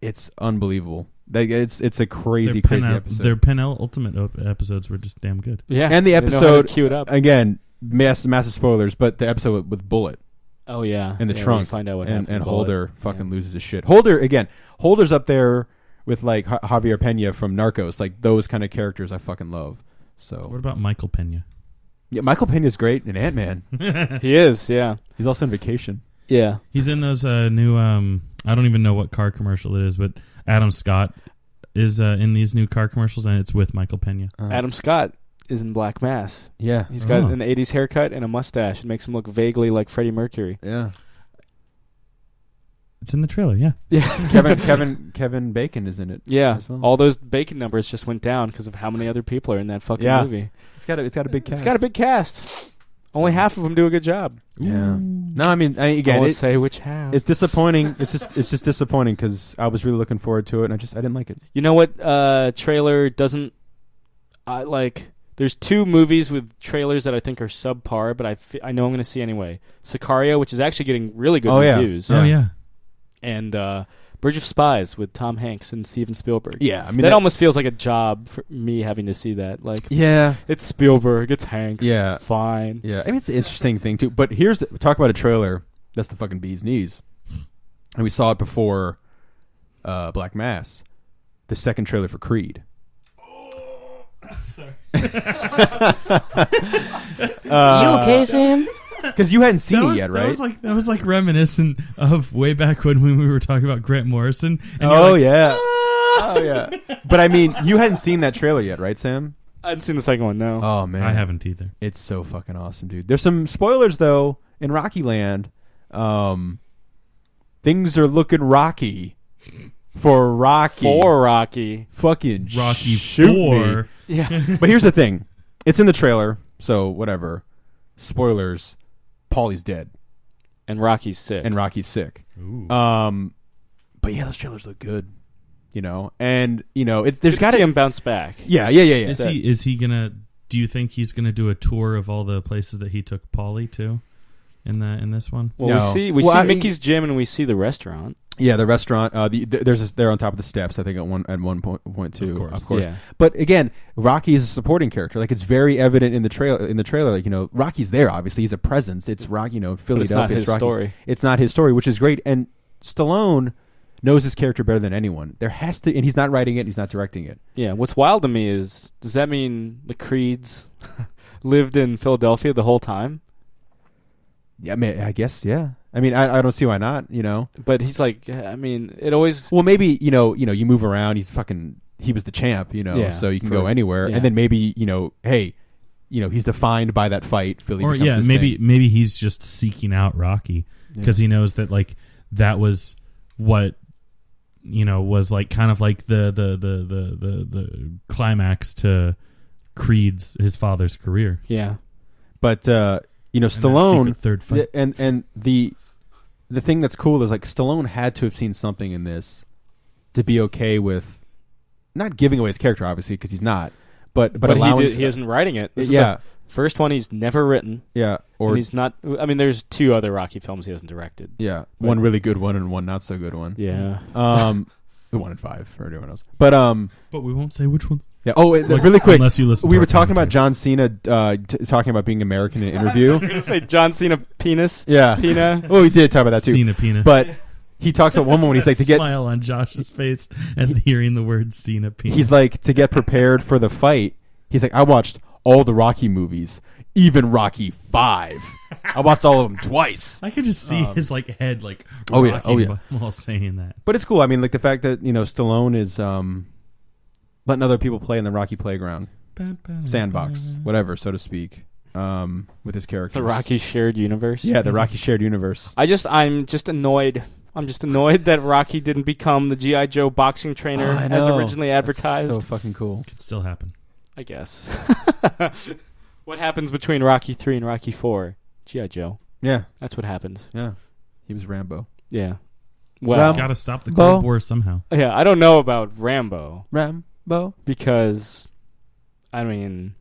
Speaker 1: It's unbelievable. It's a crazy episode.
Speaker 3: Their penultimate episodes were just damn good.
Speaker 2: Yeah,
Speaker 1: And the
Speaker 2: they know how to
Speaker 1: episode
Speaker 2: cue it up.
Speaker 1: again, massive spoilers, but the episode with Bullet
Speaker 2: Oh yeah,
Speaker 1: in the
Speaker 2: yeah,
Speaker 1: trunk,
Speaker 2: we find out what
Speaker 1: and
Speaker 2: happened to
Speaker 1: Holder
Speaker 2: Bullet.
Speaker 1: fucking
Speaker 2: Yeah.
Speaker 1: loses his shit. Holder's up there with like Javier Pena from Narcos, like those kind of characters I fucking love. So
Speaker 3: What about Michael Pena?
Speaker 1: yeah, Michael Pena's great in Ant-Man.
Speaker 2: He is, yeah,
Speaker 1: He's also in Vacation.
Speaker 2: yeah.
Speaker 3: He's in those new. I don't even know what car commercial it is, but Adam Scott is in these new car commercials, and it's with Michael Pena.
Speaker 2: Adam Scott is in Black Mass.
Speaker 1: Yeah,
Speaker 2: He's got
Speaker 3: Oh.
Speaker 2: an '80s haircut and a mustache. It makes him look vaguely like Freddie Mercury.
Speaker 1: yeah.
Speaker 3: It's in the trailer, yeah.
Speaker 2: Yeah,
Speaker 1: Kevin Bacon is in it.
Speaker 2: yeah.
Speaker 1: as well.
Speaker 2: All those Bacon numbers just went down because of how many other people are in that fucking
Speaker 1: Yeah.
Speaker 2: movie.
Speaker 1: It's got a big cast.
Speaker 2: It's got a big cast. Only half of them do a good job.
Speaker 1: Yeah. No, I mean
Speaker 2: I
Speaker 1: again,
Speaker 2: won't say which half.
Speaker 1: it's disappointing. It's just disappointing because I was really looking forward to it, and I didn't like it.
Speaker 2: You know what? Trailer doesn't. I like. There's 2 movies with trailers that I think are subpar, but I know I'm going to see anyway. Sicario, which is actually getting really good
Speaker 1: Oh, yeah.
Speaker 2: reviews.
Speaker 3: Oh yeah.
Speaker 2: And Bridge of Spies with Tom Hanks and Steven Spielberg.
Speaker 1: Yeah, I mean
Speaker 2: that almost feels like a job for me having to see that. Like,
Speaker 1: Yeah,
Speaker 2: it's Spielberg, it's Hanks.
Speaker 1: Yeah.
Speaker 2: Fine.
Speaker 1: yeah. I mean, it's an interesting thing too. But talk about a trailer. That's the fucking bee's knees. And we saw it before Black Mass, the second trailer for Creed.
Speaker 3: Sorry.
Speaker 4: You okay, Sam?
Speaker 1: Because you hadn't seen it yet, right?
Speaker 3: That was like reminiscent of way back when we were talking about Grant Morrison. And
Speaker 1: Oh,
Speaker 3: you're like,
Speaker 1: yeah. Oh, yeah. But I mean, you hadn't seen that trailer yet, right, Sam?
Speaker 2: I hadn't seen the second one. No.
Speaker 1: Oh, man.
Speaker 3: I haven't either.
Speaker 1: It's so fucking awesome, dude. There's some spoilers, though, in Rocky Land. Things are looking rocky for Rocky.
Speaker 2: For Rocky.
Speaker 1: Fucking
Speaker 3: Rocky
Speaker 1: shoot
Speaker 3: 4.
Speaker 1: me.
Speaker 2: Yeah.
Speaker 1: But here's the thing. It's in the trailer, so whatever. Spoilers. Paulie's dead.
Speaker 2: And Rocky's sick.
Speaker 1: And Rocky's sick.
Speaker 3: Ooh.
Speaker 1: But yeah, those trailers look good. You know? And, you know, there's got
Speaker 2: to
Speaker 1: to
Speaker 2: see him bounce back.
Speaker 1: Yeah.
Speaker 3: Is he gonna? Do you think he's gonna do a tour of all the places that he took Paulie to, in this one?
Speaker 2: Well,
Speaker 1: No.
Speaker 2: we
Speaker 1: Well,
Speaker 2: see
Speaker 1: I mean-
Speaker 2: Mickey's gym and we see the restaurant.
Speaker 1: Yeah, the restaurant. They're on top of the steps. I think at one point too.
Speaker 3: Of course.
Speaker 2: Yeah.
Speaker 1: But again, Rocky is a supporting character. Like it's very evident in the trailer. Like, you know, Rocky's there. Obviously, he's a presence. It's Rocky. You know, Philadelphia.
Speaker 2: But it's not his
Speaker 1: Rocky.
Speaker 2: story.
Speaker 1: It's not his story, which is great. And Stallone knows his character better than anyone. There has to, and he's not writing it. He's not directing it.
Speaker 2: Yeah. What's wild to me is, does that mean the Creeds lived in Philadelphia the whole time?
Speaker 1: Yeah, I mean, I guess. Yeah. I mean, I don't see why not. You know.
Speaker 2: But he's like, I mean, it always.
Speaker 1: Well, maybe you know, you move around. He was the champ. You know,
Speaker 2: Yeah,
Speaker 1: so you can go anywhere.
Speaker 2: yeah.
Speaker 1: And then maybe hey, he's defined by that fight. Philly.
Speaker 3: Or
Speaker 1: becomes his
Speaker 3: maybe
Speaker 1: thing.
Speaker 3: maybe he's just seeking out Rocky because he knows that like that was what was like kind of like the climax to Creed's his father's career.
Speaker 2: Yeah.
Speaker 1: But
Speaker 3: And that
Speaker 1: Stallone
Speaker 3: secret third fight.
Speaker 1: and the thing that's cool is like Stallone had to have seen something in this to be okay with not giving away his character, obviously, because he's not. But allowing
Speaker 2: he isn't writing it. This is
Speaker 1: yeah,
Speaker 2: the first one he's never written.
Speaker 1: yeah, or
Speaker 2: And he's not. I mean, there's 2 other Rocky films he hasn't directed.
Speaker 1: yeah, one really good one and one not so good one.
Speaker 2: Yeah.
Speaker 1: The 1 and 5 for everyone else. But
Speaker 3: But we won't say which ones.
Speaker 1: yeah. Oh,
Speaker 3: Like,
Speaker 1: really quick.
Speaker 3: unless you listen
Speaker 1: We
Speaker 3: to
Speaker 1: were
Speaker 3: our
Speaker 1: talking about
Speaker 3: commentary.
Speaker 1: John Cena talking about being American in an interview.
Speaker 2: You're gonna say John Cena penis?
Speaker 1: Yeah.
Speaker 2: Pina.
Speaker 1: Well, we did talk about that too.
Speaker 3: Cena Pina.
Speaker 1: But he talks about one moment. He's like to get.
Speaker 3: smile on Josh's face and hearing the word Cena Pina.
Speaker 1: He's like to get prepared for the fight. He's like, I watched all the Rocky movies, even Rocky 5. I watched all of them twice.
Speaker 3: I could just see his like head like
Speaker 1: Oh, yeah.
Speaker 3: rocking
Speaker 1: Oh, yeah.
Speaker 3: while saying that.
Speaker 1: But it's cool. I mean, like the fact that Stallone is letting other people play in the Rocky playground, sandbox, whatever, so to speak, with his characters.
Speaker 2: The Rocky shared universe.
Speaker 1: Yeah, the Rocky shared universe.
Speaker 2: I'm just annoyed. I'm just annoyed that Rocky didn't become the G.I. Joe boxing trainer
Speaker 1: I
Speaker 2: as
Speaker 1: know.
Speaker 2: originally
Speaker 1: That's
Speaker 2: advertised.
Speaker 1: so fucking cool.
Speaker 3: Could still happen.
Speaker 2: I guess. What happens between Rocky 3 and Rocky 4? G.I. Joe.
Speaker 1: Yeah,
Speaker 2: That's what happens.
Speaker 1: yeah. He was Rambo.
Speaker 2: Yeah. Well,
Speaker 1: Ram-
Speaker 3: Got to stop the
Speaker 1: Bo.
Speaker 3: Cold War somehow.
Speaker 2: yeah, I don't know about Rambo
Speaker 1: Rambo.
Speaker 2: because, I mean,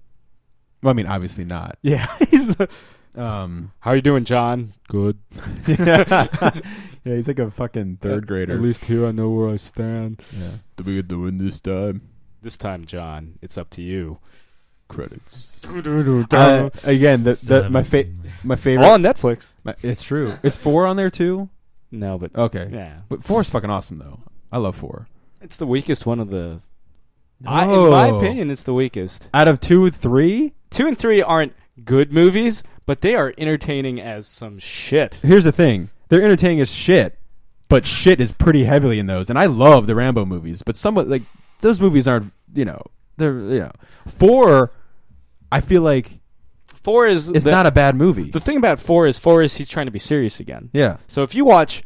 Speaker 1: Well, I mean, obviously not.
Speaker 2: yeah, he's the,
Speaker 1: How
Speaker 2: how you doing, John? Good.
Speaker 1: yeah, he's like a fucking third grader.
Speaker 2: At least here I know where I stand.
Speaker 1: Yeah. Do we get the win this time?
Speaker 2: This time, John, it's up to you.
Speaker 1: Credits.
Speaker 2: All
Speaker 1: Again,
Speaker 3: Still
Speaker 1: my
Speaker 3: haven't seen that.
Speaker 1: my favorite.
Speaker 2: on Netflix.
Speaker 1: It's true. Is 4 on there too?
Speaker 2: No, but
Speaker 1: Okay.
Speaker 2: yeah,
Speaker 1: But 4 is fucking awesome though. I love 4.
Speaker 2: it's the weakest one of the. in
Speaker 1: Oh.
Speaker 2: my opinion, it's the weakest.
Speaker 1: Out of 2 and 3,
Speaker 2: 2 and 3 aren't good movies, but they are entertaining as some shit.
Speaker 1: here's the thing: they're entertaining as shit, but shit is pretty heavily in those. And I love the Rambo movies, but somewhat like those movies aren't. They're 4. I feel like
Speaker 2: 4 is
Speaker 1: it's not a bad movie.
Speaker 2: The thing about 4 is he's trying to be serious again.
Speaker 1: Yeah,
Speaker 2: So if you watch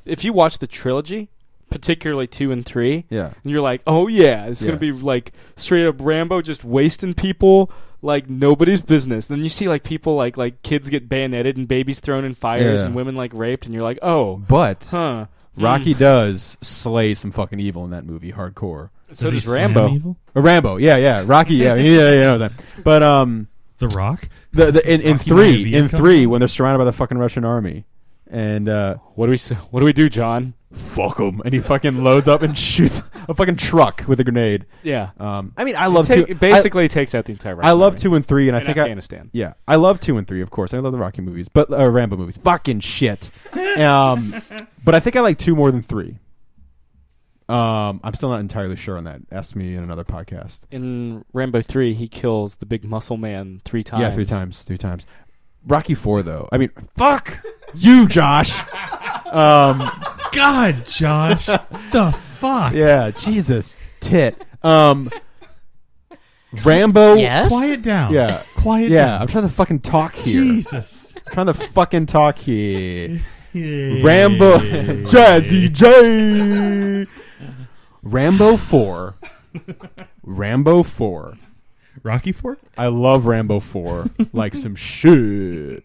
Speaker 2: if you watch the trilogy, particularly 2 and 3,
Speaker 1: yeah.
Speaker 2: and you're like, oh yeah, it's
Speaker 1: Yeah.
Speaker 2: gonna be like straight up Rambo just wasting people like nobody's business. Then you see like people like kids get bayoneted and babies thrown in fires
Speaker 1: Yeah.
Speaker 2: and women like raped, and you're like, oh,
Speaker 1: But
Speaker 2: huh.
Speaker 1: Rocky does slay some fucking evil in that movie, hardcore.
Speaker 2: So
Speaker 3: he
Speaker 2: does
Speaker 3: slam
Speaker 2: Rambo.
Speaker 3: evil?
Speaker 1: Rambo, yeah. Rocky, yeah. You know what I'm saying. But
Speaker 3: The Rock?
Speaker 1: in
Speaker 3: Rocky
Speaker 1: 3,
Speaker 3: Viet Cong?
Speaker 1: when they're surrounded by the fucking Russian army, and
Speaker 2: What do we do, John?
Speaker 1: fuck them, and he fucking loads up and shoots a fucking truck with a grenade.
Speaker 2: Yeah.
Speaker 1: I mean, I love
Speaker 2: It basically takes out the entire Russian
Speaker 1: I love
Speaker 2: army
Speaker 1: 2 and 3, and I
Speaker 2: in
Speaker 1: think
Speaker 2: Afghanistan.
Speaker 1: yeah, I love 2 and 3, of course. I love the Rocky movies, but Rambo movies, fucking shit. But I think I like 2 more than 3. I'm still not entirely sure on that. Ask me in another podcast.
Speaker 2: In Rambo 3, he kills the big muscle man 3 times.
Speaker 1: Yeah, 3 times. 3 times. Rocky 4, though. I mean, fuck you, Josh.
Speaker 3: God, Josh. The fuck?
Speaker 1: Yeah, Jesus. Tit. Rambo.
Speaker 4: Yes?
Speaker 3: Quiet down.
Speaker 1: Yeah.
Speaker 3: Quiet
Speaker 1: Yeah,
Speaker 3: down.
Speaker 1: I'm trying to fucking talk here.
Speaker 3: Jesus.
Speaker 1: I'm trying to fucking talk here. Rambo. Jazzy J. Rambo 4. Rambo 4.
Speaker 3: Rocky 4?
Speaker 1: I love Rambo 4 like some shit.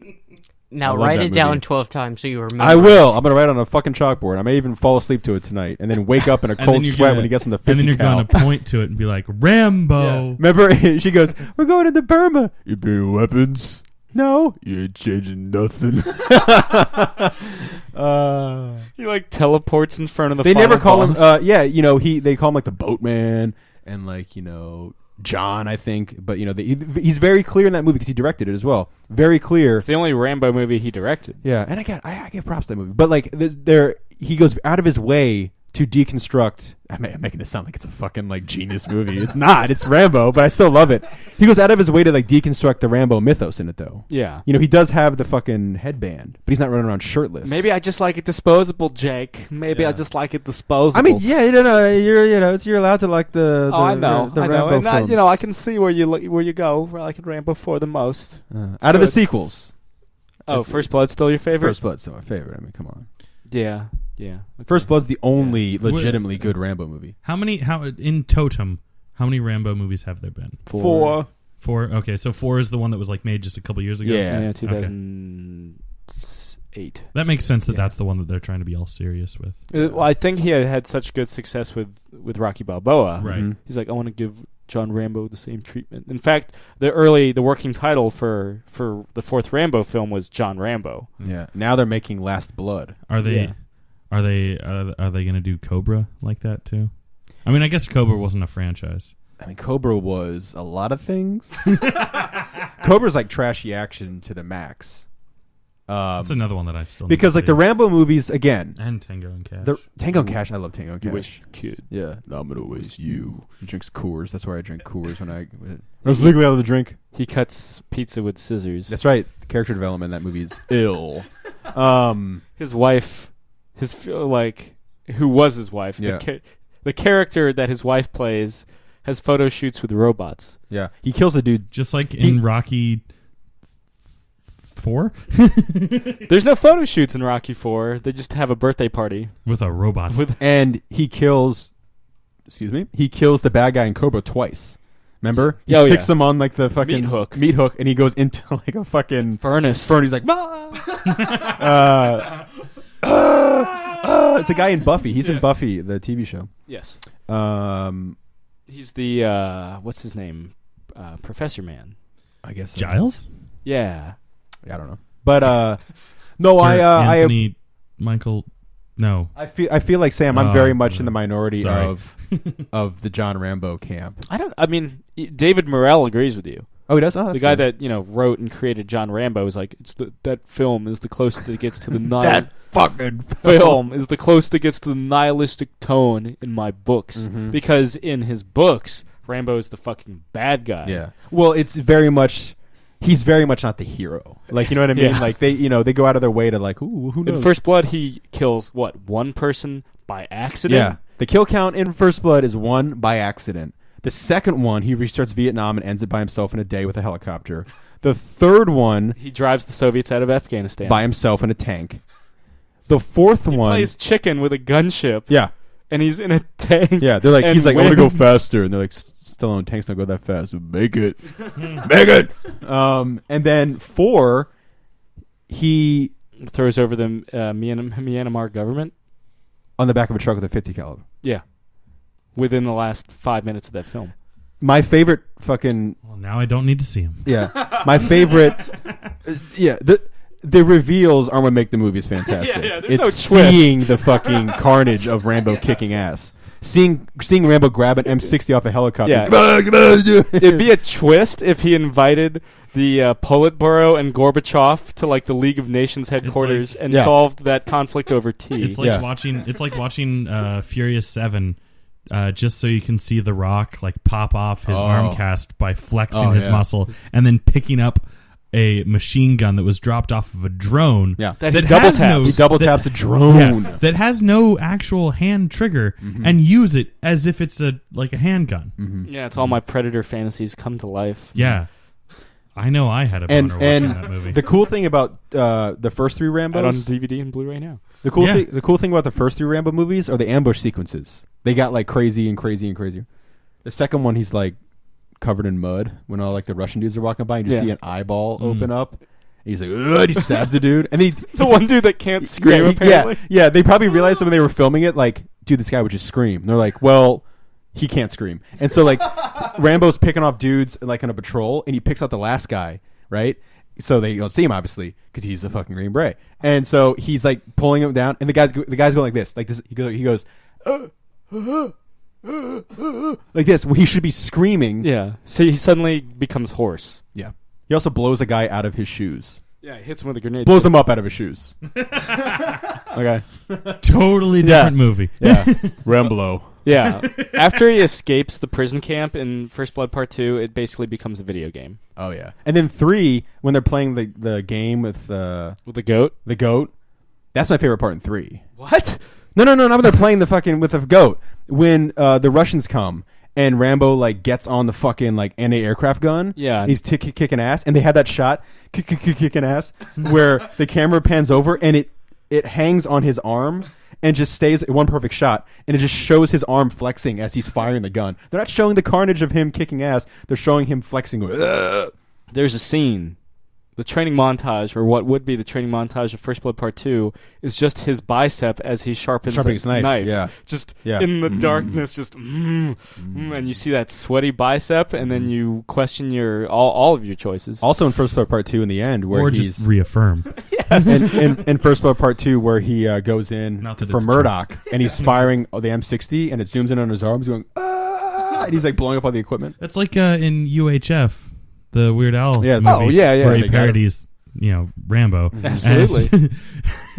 Speaker 4: Now
Speaker 1: I love
Speaker 4: write
Speaker 1: that
Speaker 4: it down
Speaker 1: movie.
Speaker 4: 12 times so you remember.
Speaker 1: I will. I'm gonna write it on a fucking chalkboard. I may even fall asleep to it tonight, and then wake up in a
Speaker 3: And
Speaker 1: cold
Speaker 3: then you're
Speaker 1: sweat
Speaker 3: gonna-
Speaker 1: when he gets on the 50
Speaker 3: And then you're
Speaker 1: cal.
Speaker 3: going to point to it and be like, Rambo.
Speaker 1: Remember, she goes, "We're going into Burma. You bringing weapons? No, you ain't changing nothing."
Speaker 2: He like teleports in front of the.
Speaker 1: They
Speaker 2: final
Speaker 1: never call
Speaker 2: boss.
Speaker 1: him. Yeah, you know, they call him like the boatman and like, you know, John, I think. But you know, he's very clear in that movie because he directed it as well. Very clear.
Speaker 2: It's the only Rambo movie he directed.
Speaker 1: Yeah, and I give props to that movie. But like, he goes out of his way to deconstruct. I'm making this sound like it's a fucking like genius movie. It's not. It's Rambo, but I still love it. He goes out of his way to like deconstruct the Rambo mythos in it, though.
Speaker 2: Yeah.
Speaker 1: You know, he does have the fucking headband, but he's not running around shirtless.
Speaker 2: Maybe I just like it disposable, Jake. Maybe I just like it disposable.
Speaker 1: I mean, yeah, you're allowed to like the.
Speaker 2: Oh, I know,
Speaker 1: the
Speaker 2: I know,
Speaker 1: Rambo
Speaker 2: and
Speaker 1: films.
Speaker 2: I can see where you go. I like Rambo 4 the most.
Speaker 1: Out of the
Speaker 2: good.
Speaker 1: sequels.
Speaker 2: Oh,
Speaker 1: It's-
Speaker 2: First Blood's still your favorite?
Speaker 1: First Blood's still my favorite. I mean, come on.
Speaker 2: Yeah.
Speaker 1: First Blood's the only
Speaker 3: Yeah.
Speaker 1: legitimately good Rambo movie.
Speaker 3: How in totem, how many Rambo movies have there been?
Speaker 1: 4.
Speaker 3: 4? Okay, so 4 is the one that was like made just a couple years ago?
Speaker 1: Yeah.
Speaker 2: 2008.
Speaker 3: That makes sense that
Speaker 1: Yeah.
Speaker 3: that's the one that they're trying to be all serious with.
Speaker 2: Well, I think he had such good success with Rocky Balboa.
Speaker 3: Right.
Speaker 1: Mhm.
Speaker 2: He's like, I want to give John Rambo the same treatment. In fact, the working title for the 4th Rambo film was John Rambo.
Speaker 1: Yeah. Now they're making Last Blood.
Speaker 3: Are they
Speaker 2: Yeah.
Speaker 3: are they going to do Cobra like that too? I mean, I guess Cobra wasn't a franchise.
Speaker 1: I mean, Cobra was a lot of things. Cobra's like trashy action to the max.
Speaker 3: That's another one that I still
Speaker 1: Because
Speaker 3: need
Speaker 1: like
Speaker 3: to
Speaker 1: the
Speaker 3: see.
Speaker 1: Rambo movies again.
Speaker 3: and Tango and Cash.
Speaker 1: The Tango and Cash, I love Tango and Cash.
Speaker 2: You wish you could.
Speaker 1: Yeah, no, I'm gonna waste you. He drinks Coors. That's why I drink Coors when I was legally out of the drink.
Speaker 2: He cuts pizza with scissors.
Speaker 1: That's right. The character development in that movie is ill.
Speaker 2: His wife, who was his wife,
Speaker 1: Yeah.
Speaker 2: the character that his wife plays has photo shoots with robots.
Speaker 1: Yeah, he kills a dude.
Speaker 3: Just like in Rocky 4
Speaker 2: There's no photo shoots in Rocky 4. They just have a birthday party.
Speaker 3: with a robot.
Speaker 1: And he kills. Excuse me. He kills the bad guy in Cobra twice. Remember? He
Speaker 2: Oh,
Speaker 1: sticks
Speaker 2: yeah.
Speaker 1: him on like the fucking
Speaker 2: Meat hook.
Speaker 1: and he goes into like a fucking
Speaker 2: Furnace.
Speaker 1: He's like, it's a guy in Buffy. He's in Buffy, the TV show.
Speaker 2: Yes.
Speaker 1: Um,
Speaker 2: He's the, what's his name? Professor Man.
Speaker 1: I guess so.
Speaker 3: Giles?
Speaker 2: Yeah.
Speaker 1: I don't know, but no,
Speaker 3: Sir
Speaker 1: I
Speaker 3: Anthony Michael. No,
Speaker 1: I feel like Sam. I'm
Speaker 3: Oh,
Speaker 1: very much in the minority
Speaker 3: sorry.
Speaker 1: of the John Rambo camp.
Speaker 2: David Morrell agrees with you.
Speaker 1: Oh, he does. Oh,
Speaker 2: The guy that, wrote and created John Rambo is like, that film is the closest it gets to the
Speaker 1: that fucking
Speaker 2: film is the closest it gets to the nihilistic tone in my books.
Speaker 1: Mhm.
Speaker 2: Because in his books, Rambo is the fucking bad guy.
Speaker 1: Yeah. Well, it's very much. He's very much not the hero. Like, you know what I mean?
Speaker 2: Yeah.
Speaker 1: Like they go out of their way to like, ooh, who knows?
Speaker 2: In First Blood, he kills one person by accident.
Speaker 1: Yeah. The kill count in First Blood is 1 by accident. The second one, he restarts Vietnam and ends it by himself in a day with a helicopter. The third one,
Speaker 2: He drives the Soviets out of Afghanistan.
Speaker 1: by himself in a tank. The fourth
Speaker 2: He
Speaker 1: one,
Speaker 2: plays chicken with a gunship.
Speaker 1: yeah,
Speaker 2: And he's in a tank.
Speaker 1: yeah. They're like,
Speaker 2: and
Speaker 1: he's like, I want to go
Speaker 2: wins.
Speaker 1: faster, and they're like, Stallone, tanks don't go that fast. Make it, make it. And then 4, he
Speaker 2: Throws over the Myanmar government.
Speaker 1: on the back of a truck with a 50 caliber.
Speaker 2: Yeah. Within the last 5 minutes of that film.
Speaker 1: My favorite fucking
Speaker 3: well, now I don't need to see him.
Speaker 1: yeah, my favorite. Yeah, the reveals aren't what make the movies fantastic.
Speaker 2: Yeah, there's
Speaker 1: it's
Speaker 2: no twist.
Speaker 1: seeing the fucking carnage of Rambo kicking ass. seeing Rambo grab an M60 off a helicopter.
Speaker 2: Yeah.
Speaker 1: Come on,
Speaker 2: It'd be a twist if he invited the Politburo and Gorbachev to like the League of Nations headquarters and solved that conflict over tea.
Speaker 3: It's like watching Furious 7. Just so you can see The Rock like pop off his arm cast by flexing his muscle, and then picking up a machine gun that was dropped off of a drone.
Speaker 1: Yeah,
Speaker 2: that he double taps.
Speaker 1: He double taps a drone
Speaker 3: that has no actual hand trigger, and use it as if it's a handgun.
Speaker 2: Yeah, it's all my Predator fantasies come to life.
Speaker 3: Yeah. I know I had a boner watching that movie.
Speaker 1: The cool thing about the first three Rambos...
Speaker 2: Out on DVD and Blu-ray now.
Speaker 1: The cool thing about the first three Rambo movies are the ambush sequences. They got like crazy and crazy and crazier. The second one, he's like covered in mud when all like the Russian dudes are walking by, and you see an eyeball open up. And he's like, ugh, and he stabs the dude. And
Speaker 2: the one dude that can't scream, apparently.
Speaker 1: Yeah, they probably realized when they were filming it, like, dude, this guy would just scream. And they're like, well... he can't scream. And so, like, Rambo's picking off dudes, like, on a patrol, and he picks out the last guy, right? So they don't see him, obviously, because he's a fucking Green Beret. And so he's, like, pulling him down, and the guy's going like this. Like, this. He goes like this. Well, he should be screaming.
Speaker 2: Yeah. So he suddenly becomes hoarse.
Speaker 1: Yeah. He also blows a guy out of his shoes.
Speaker 2: Yeah, he hits him with a grenade.
Speaker 1: Blows him up out of his shoes. Okay.
Speaker 3: Totally different movie.
Speaker 1: Yeah. Rambo.
Speaker 2: Yeah. After he escapes the prison camp in First Blood Part 2, it basically becomes a video game.
Speaker 1: Oh, yeah. And then 3, when they're playing the game with
Speaker 2: the goat?
Speaker 1: The goat. That's my favorite part in 3.
Speaker 2: What?
Speaker 1: No, not when they're playing the fucking with the goat. When the Russians come and Rambo like gets on the fucking like anti-aircraft gun.
Speaker 2: Yeah.
Speaker 1: And he's kicking ass, and they had that shot kicking ass where the camera pans over and it hangs on his arm and just stays one perfect shot, and it just shows his arm flexing as he's firing the gun. They're not showing the carnage of him kicking ass. They're showing him flexing.
Speaker 2: There's a scene. The training montage, or what would be the training montage of First Blood Part 2, is just his bicep as he sharpens
Speaker 1: his knife. Yeah.
Speaker 2: Just in the darkness, just and you see that sweaty bicep, and then you question all of your choices.
Speaker 1: Also in First Blood Part 2 in the end, where
Speaker 3: just reaffirm.
Speaker 1: in First Blood Part 2, where he goes in for Murdoch, and he's firing the M60, and it zooms in on his arms, going, and he's like blowing up all the equipment.
Speaker 3: That's like in UHF. The Weird Al movie,
Speaker 2: where
Speaker 3: he parodies, Rambo.
Speaker 2: Absolutely.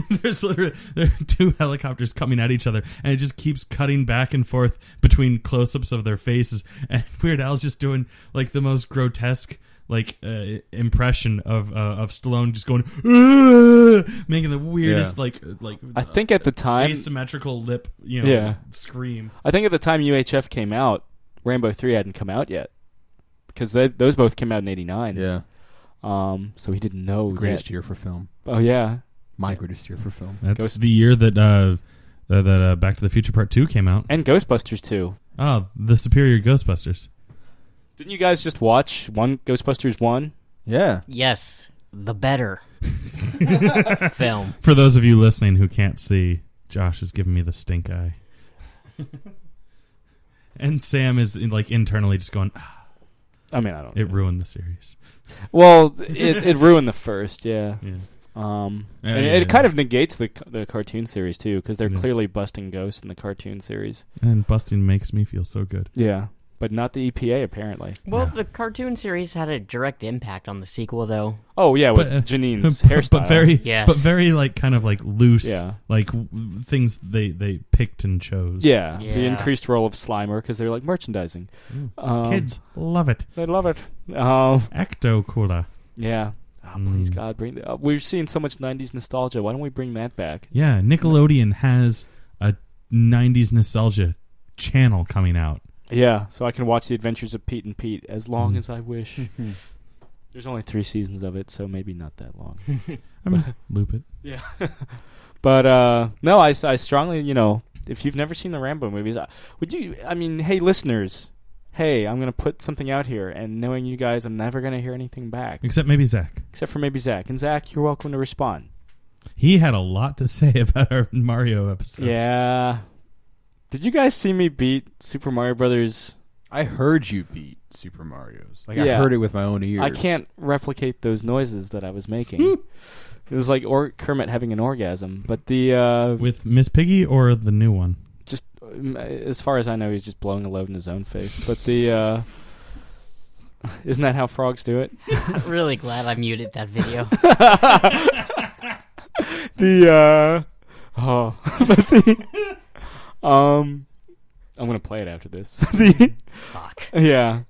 Speaker 3: There are 2 helicopters coming at each other, and it just keeps cutting back and forth between close-ups of their faces, and Weird Al's just doing like the most grotesque impression of Stallone, just going making the weirdest like
Speaker 2: I think at the time
Speaker 3: asymmetrical lip scream.
Speaker 2: I think at the time UHF came out, Rambo 3 hadn't come out yet. Because those both came out in '89.
Speaker 1: Yeah.
Speaker 2: So he didn't know.
Speaker 1: Greatest year for film.
Speaker 2: Oh yeah.
Speaker 1: My greatest year for film.
Speaker 3: That's the year that Back to the Future Part 2 came out.
Speaker 2: And Ghostbusters 2.
Speaker 3: Oh, the superior Ghostbusters.
Speaker 2: Didn't you guys just watch Ghostbusters 1?
Speaker 1: Yeah.
Speaker 4: Yes. The better film.
Speaker 3: For those of you listening who can't see, Josh is giving me the stink eye. And Sam is like internally just going,
Speaker 2: I mean, I don't.
Speaker 3: It ruined the series.
Speaker 2: Well, it ruined the first, yeah. And it kind of negates the cartoon series too, because they're clearly busting ghosts in the cartoon series.
Speaker 3: And busting makes me feel so good.
Speaker 2: Yeah, but not the EPA apparently.
Speaker 4: Well, the cartoon series had a direct impact on the sequel, though.
Speaker 2: Oh yeah, with Janine's hairstyle,
Speaker 3: but very like kind of like loose, like things they picked and chose.
Speaker 2: Yeah, the increased role of Slimer because they're like merchandising.
Speaker 3: Kids love it.
Speaker 2: They love it.
Speaker 3: Ecto Cola.
Speaker 2: Yeah. Oh, please God, bring we're seeing so much '90s nostalgia. Why don't we bring that back?
Speaker 3: Yeah, Nickelodeon has a '90s nostalgia channel coming out.
Speaker 2: Yeah, so I can watch The Adventures of Pete and Pete as long as I wish. There's only 3 seasons of it, so maybe not that long.
Speaker 3: I mean, loop it.
Speaker 2: Yeah. But, no, I strongly, if you've never seen the Rambo movies, hey, listeners, hey, I'm going to put something out here, and knowing you guys, I'm never going to hear anything back.
Speaker 3: Except maybe Zach.
Speaker 2: Except for maybe Zach. And Zach, you're welcome to respond.
Speaker 3: He had a lot to say about our Mario episode.
Speaker 2: Yeah. Did you guys see me beat Super Mario Brothers?
Speaker 1: I heard you beat Super Mario's. I heard it with my own ears.
Speaker 2: I can't replicate those noises that I was making. It was like Kermit having an orgasm. But the
Speaker 3: with Miss Piggy or the new one?
Speaker 2: Just as far as I know, he's just blowing a load in his own face. But the isn't that how frogs do it?
Speaker 4: I'm really glad I muted that video.
Speaker 2: I'm gonna play it after this.
Speaker 4: Fuck.
Speaker 2: Yeah.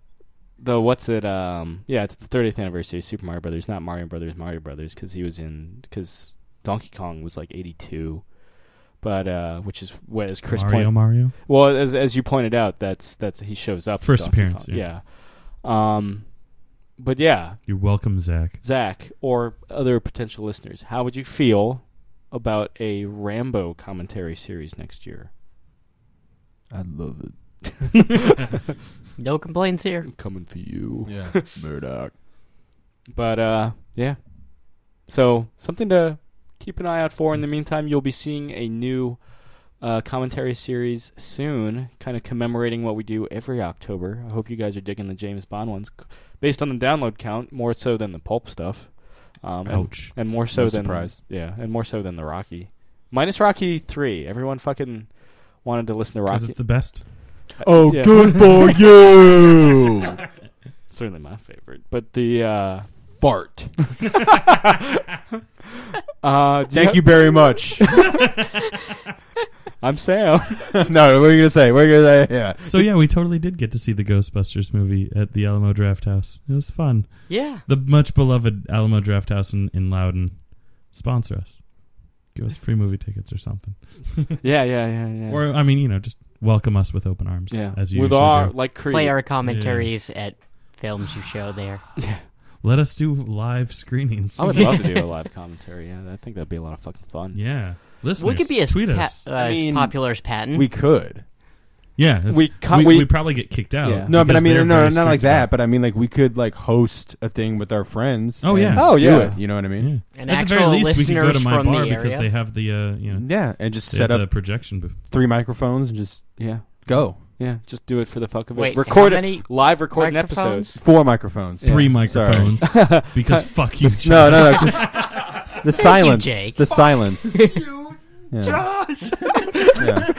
Speaker 2: It's the 30th anniversary of Super Mario Brothers, not Mario Brothers, because Donkey Kong was like 82, but which is what as Chris pointed.
Speaker 3: Mario.
Speaker 2: Well, as you pointed out, that's he shows up
Speaker 3: First
Speaker 2: in Donkey
Speaker 3: appearance.
Speaker 2: Kong.
Speaker 3: Yeah.
Speaker 2: But yeah,
Speaker 3: You're welcome, Zach.
Speaker 2: Zach or other potential listeners, how would you feel about a Rambo commentary series next year?
Speaker 1: I'd love it.
Speaker 4: No complaints here.
Speaker 2: I'm coming for you.
Speaker 1: Yeah, Murdoch.
Speaker 2: But yeah. So something to keep an eye out for. In the meantime, you'll be seeing a new commentary series soon, kind of commemorating what we do every October. I hope you guys are digging the James Bond ones, based on the download count, more so than the pulp stuff.
Speaker 3: Ouch.
Speaker 2: And more so
Speaker 1: No
Speaker 2: than
Speaker 1: surprise.
Speaker 2: and more so than the Rocky. Minus Rocky 3. Everyone fucking wanted to listen to
Speaker 3: Because
Speaker 2: Rocky.
Speaker 3: it's the best.
Speaker 1: Oh,
Speaker 2: Yeah.
Speaker 1: good for you.
Speaker 2: Certainly my favorite. But the
Speaker 1: Fart.
Speaker 2: thank
Speaker 1: You very much.
Speaker 2: I'm Sam.
Speaker 1: No, what are you gonna say? What are you gonna say? Yeah.
Speaker 3: So yeah, we totally did get to see the Ghostbusters movie at the Alamo Drafthouse. It was fun.
Speaker 4: Yeah.
Speaker 3: The much beloved Alamo Drafthouse in Loudon. Sponsor us. Give us free movie tickets or something.
Speaker 2: Yeah.
Speaker 3: Or I mean, just welcome us with open arms.
Speaker 2: Yeah.
Speaker 3: As you
Speaker 2: with
Speaker 3: usually
Speaker 2: our
Speaker 3: do.
Speaker 2: like Creed.
Speaker 4: Play our commentaries at films you show there.
Speaker 3: Let us do live screenings.
Speaker 2: I would love to do a live commentary. Yeah, I think that'd be a lot of fucking fun.
Speaker 3: Yeah. Listeners,
Speaker 4: We could be as,
Speaker 3: tweet us.
Speaker 4: as popular as Patton.
Speaker 1: We could.
Speaker 3: Yeah.
Speaker 2: We
Speaker 3: we probably get kicked out.
Speaker 2: Yeah.
Speaker 1: No, but I
Speaker 3: because
Speaker 1: mean,
Speaker 3: they're
Speaker 1: no,
Speaker 3: very
Speaker 1: not
Speaker 3: strict
Speaker 1: like that.
Speaker 3: about-
Speaker 1: But I mean, like we could like host a thing with our friends.
Speaker 3: Oh, yeah.
Speaker 1: and
Speaker 2: Oh,
Speaker 1: do
Speaker 2: yeah.
Speaker 1: it, you know what I mean?
Speaker 3: Yeah.
Speaker 4: And
Speaker 3: At the very
Speaker 4: actual
Speaker 3: least, we could go to
Speaker 4: listeners
Speaker 3: my
Speaker 4: from
Speaker 3: bar
Speaker 4: the
Speaker 3: because
Speaker 4: area.
Speaker 3: they have the
Speaker 1: Yeah, and just
Speaker 3: they
Speaker 1: set
Speaker 3: have the
Speaker 1: up
Speaker 3: projection booth.
Speaker 1: 3 microphones and just
Speaker 2: Yeah.
Speaker 1: go.
Speaker 2: Yeah. Just do it for the fuck of it.
Speaker 4: Wait,
Speaker 2: Record
Speaker 4: how
Speaker 2: it.
Speaker 4: many
Speaker 2: Live recording
Speaker 4: microphones?
Speaker 2: episodes.
Speaker 1: 4 microphones.
Speaker 3: 3
Speaker 2: Yeah.
Speaker 3: microphones because fuck you.
Speaker 1: No. 'Cause the silence.
Speaker 4: Jake.
Speaker 1: The silence. Yeah.
Speaker 2: Josh.
Speaker 1: Yeah.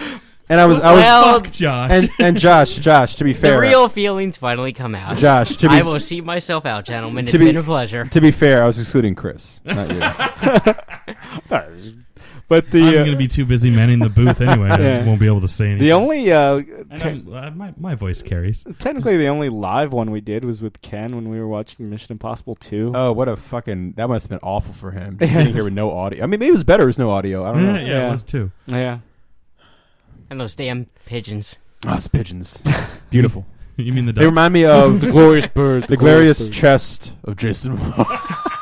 Speaker 1: And I was
Speaker 4: Well,
Speaker 3: Fuck Josh.
Speaker 1: and Josh, to be
Speaker 4: the
Speaker 1: fair,
Speaker 4: real feelings finally come out.
Speaker 1: Josh, to
Speaker 4: I
Speaker 1: be
Speaker 4: will see myself out, gentlemen. It's
Speaker 1: To be-
Speaker 4: been a pleasure.
Speaker 1: to be fair, I was excluding Chris, not you.
Speaker 2: But
Speaker 3: I'm going to be too busy manning the booth anyway.
Speaker 2: Yeah.
Speaker 3: I won't be able to say anything.
Speaker 2: the only
Speaker 3: My voice carries.
Speaker 2: technically the only live one we did was with Ken when we were watching Mission Impossible 2.
Speaker 1: Oh, what a fucking that must have been awful for him. Just sitting here with no audio. I mean, maybe it was better with no audio. I don't know.
Speaker 3: Yeah,
Speaker 2: Yeah.
Speaker 3: it was too.
Speaker 2: Yeah.
Speaker 4: And those damn pigeons.
Speaker 1: Oh, it's pigeons. Beautiful.
Speaker 3: You mean the
Speaker 1: They
Speaker 3: duck?
Speaker 1: remind me of
Speaker 2: The glorious bird.
Speaker 1: the glorious chest of Jason Momoa.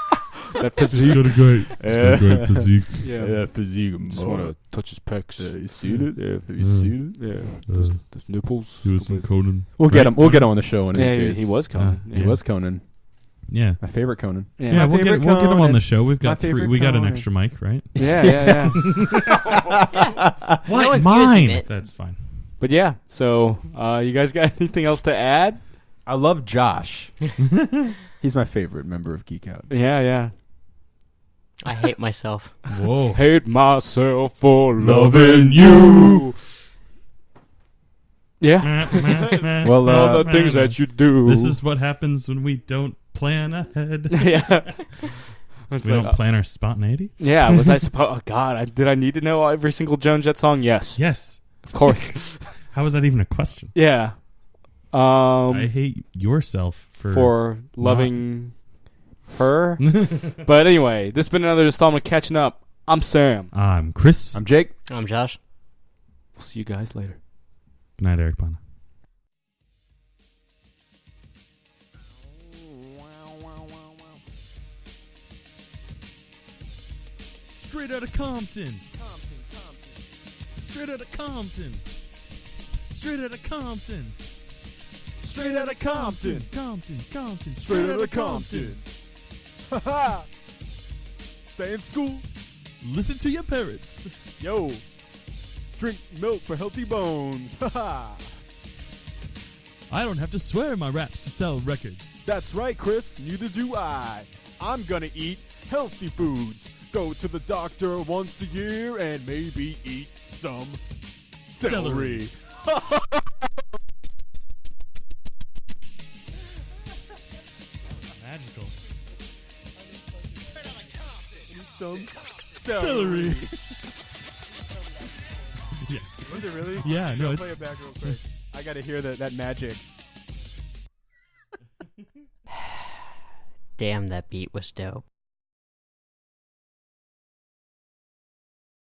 Speaker 2: That
Speaker 3: He's
Speaker 2: physique.
Speaker 3: got a great,
Speaker 1: Yeah.
Speaker 3: physique.
Speaker 2: Yeah.
Speaker 1: physique.
Speaker 2: Just want to touch his pecs.
Speaker 1: You seen it?
Speaker 2: Yeah.
Speaker 1: Have you seen it?
Speaker 2: Yeah.
Speaker 3: Uh,
Speaker 2: Those nipples.
Speaker 3: He was in Conan.
Speaker 1: We'll get
Speaker 3: Right?
Speaker 1: him. We'll get him on the show one of
Speaker 2: Yeah,
Speaker 1: these days.
Speaker 2: he was Conan.
Speaker 3: Yeah.
Speaker 1: He
Speaker 2: Yeah.
Speaker 1: was Conan.
Speaker 3: Yeah.
Speaker 1: My favorite Conan.
Speaker 2: Yeah.
Speaker 3: Yeah,
Speaker 1: My
Speaker 3: we'll
Speaker 1: favorite
Speaker 3: get him on
Speaker 1: Conan.
Speaker 3: the show. We've
Speaker 1: My
Speaker 3: got 3.
Speaker 1: favorite
Speaker 3: We got an
Speaker 1: Conan.
Speaker 3: extra mic, right?
Speaker 2: Yeah.
Speaker 4: No one's using
Speaker 3: Mine.
Speaker 4: it.
Speaker 3: That's fine.
Speaker 2: But yeah, so you guys got anything else to add?
Speaker 1: I love Josh. He's my favorite member of Geek Out.
Speaker 2: Yeah.
Speaker 4: I hate myself.
Speaker 3: Whoa.
Speaker 2: Hate myself for
Speaker 3: Loving you.
Speaker 2: Yeah.
Speaker 1: Well,
Speaker 2: All the things that you do.
Speaker 3: This is what happens when we don't plan ahead.
Speaker 2: yeah. It's
Speaker 3: We
Speaker 2: like,
Speaker 3: don't plan our spontaneity?
Speaker 2: yeah, was I supposed? Oh God, did I need to know every single Joan Jett song? Yes,
Speaker 3: Yes.
Speaker 2: of course.
Speaker 3: How is that even a question?
Speaker 2: Yeah.
Speaker 3: I hate yourself
Speaker 2: For loving her. But anyway, this has been another installment of Catching Up. I'm Sam.
Speaker 3: I'm Chris.
Speaker 1: I'm Jake.
Speaker 4: I'm Josh.
Speaker 2: We'll see you guys later.
Speaker 3: Good night, Eric Bana. Straight Outta Compton. Straight Outta Compton. Straight Outta Compton.
Speaker 1: Straight Outta Compton.
Speaker 3: Compton.
Speaker 1: Straight Outta Compton. Haha. Stay in school.
Speaker 3: Listen to your parents.
Speaker 1: Yo. Drink milk for healthy bones. Haha.
Speaker 3: I don't have to swear in my raps to sell records.
Speaker 1: That's right, Chris. Neither do I. I'm gonna eat healthy foods. Go to the doctor once a year and maybe eat some Celery.
Speaker 3: Magical.
Speaker 1: Some
Speaker 3: Celery. Yeah.
Speaker 1: Was it really?
Speaker 3: Yeah, no,
Speaker 1: Play it back real quick. I gotta hear that magic.
Speaker 4: Damn, that beat was dope.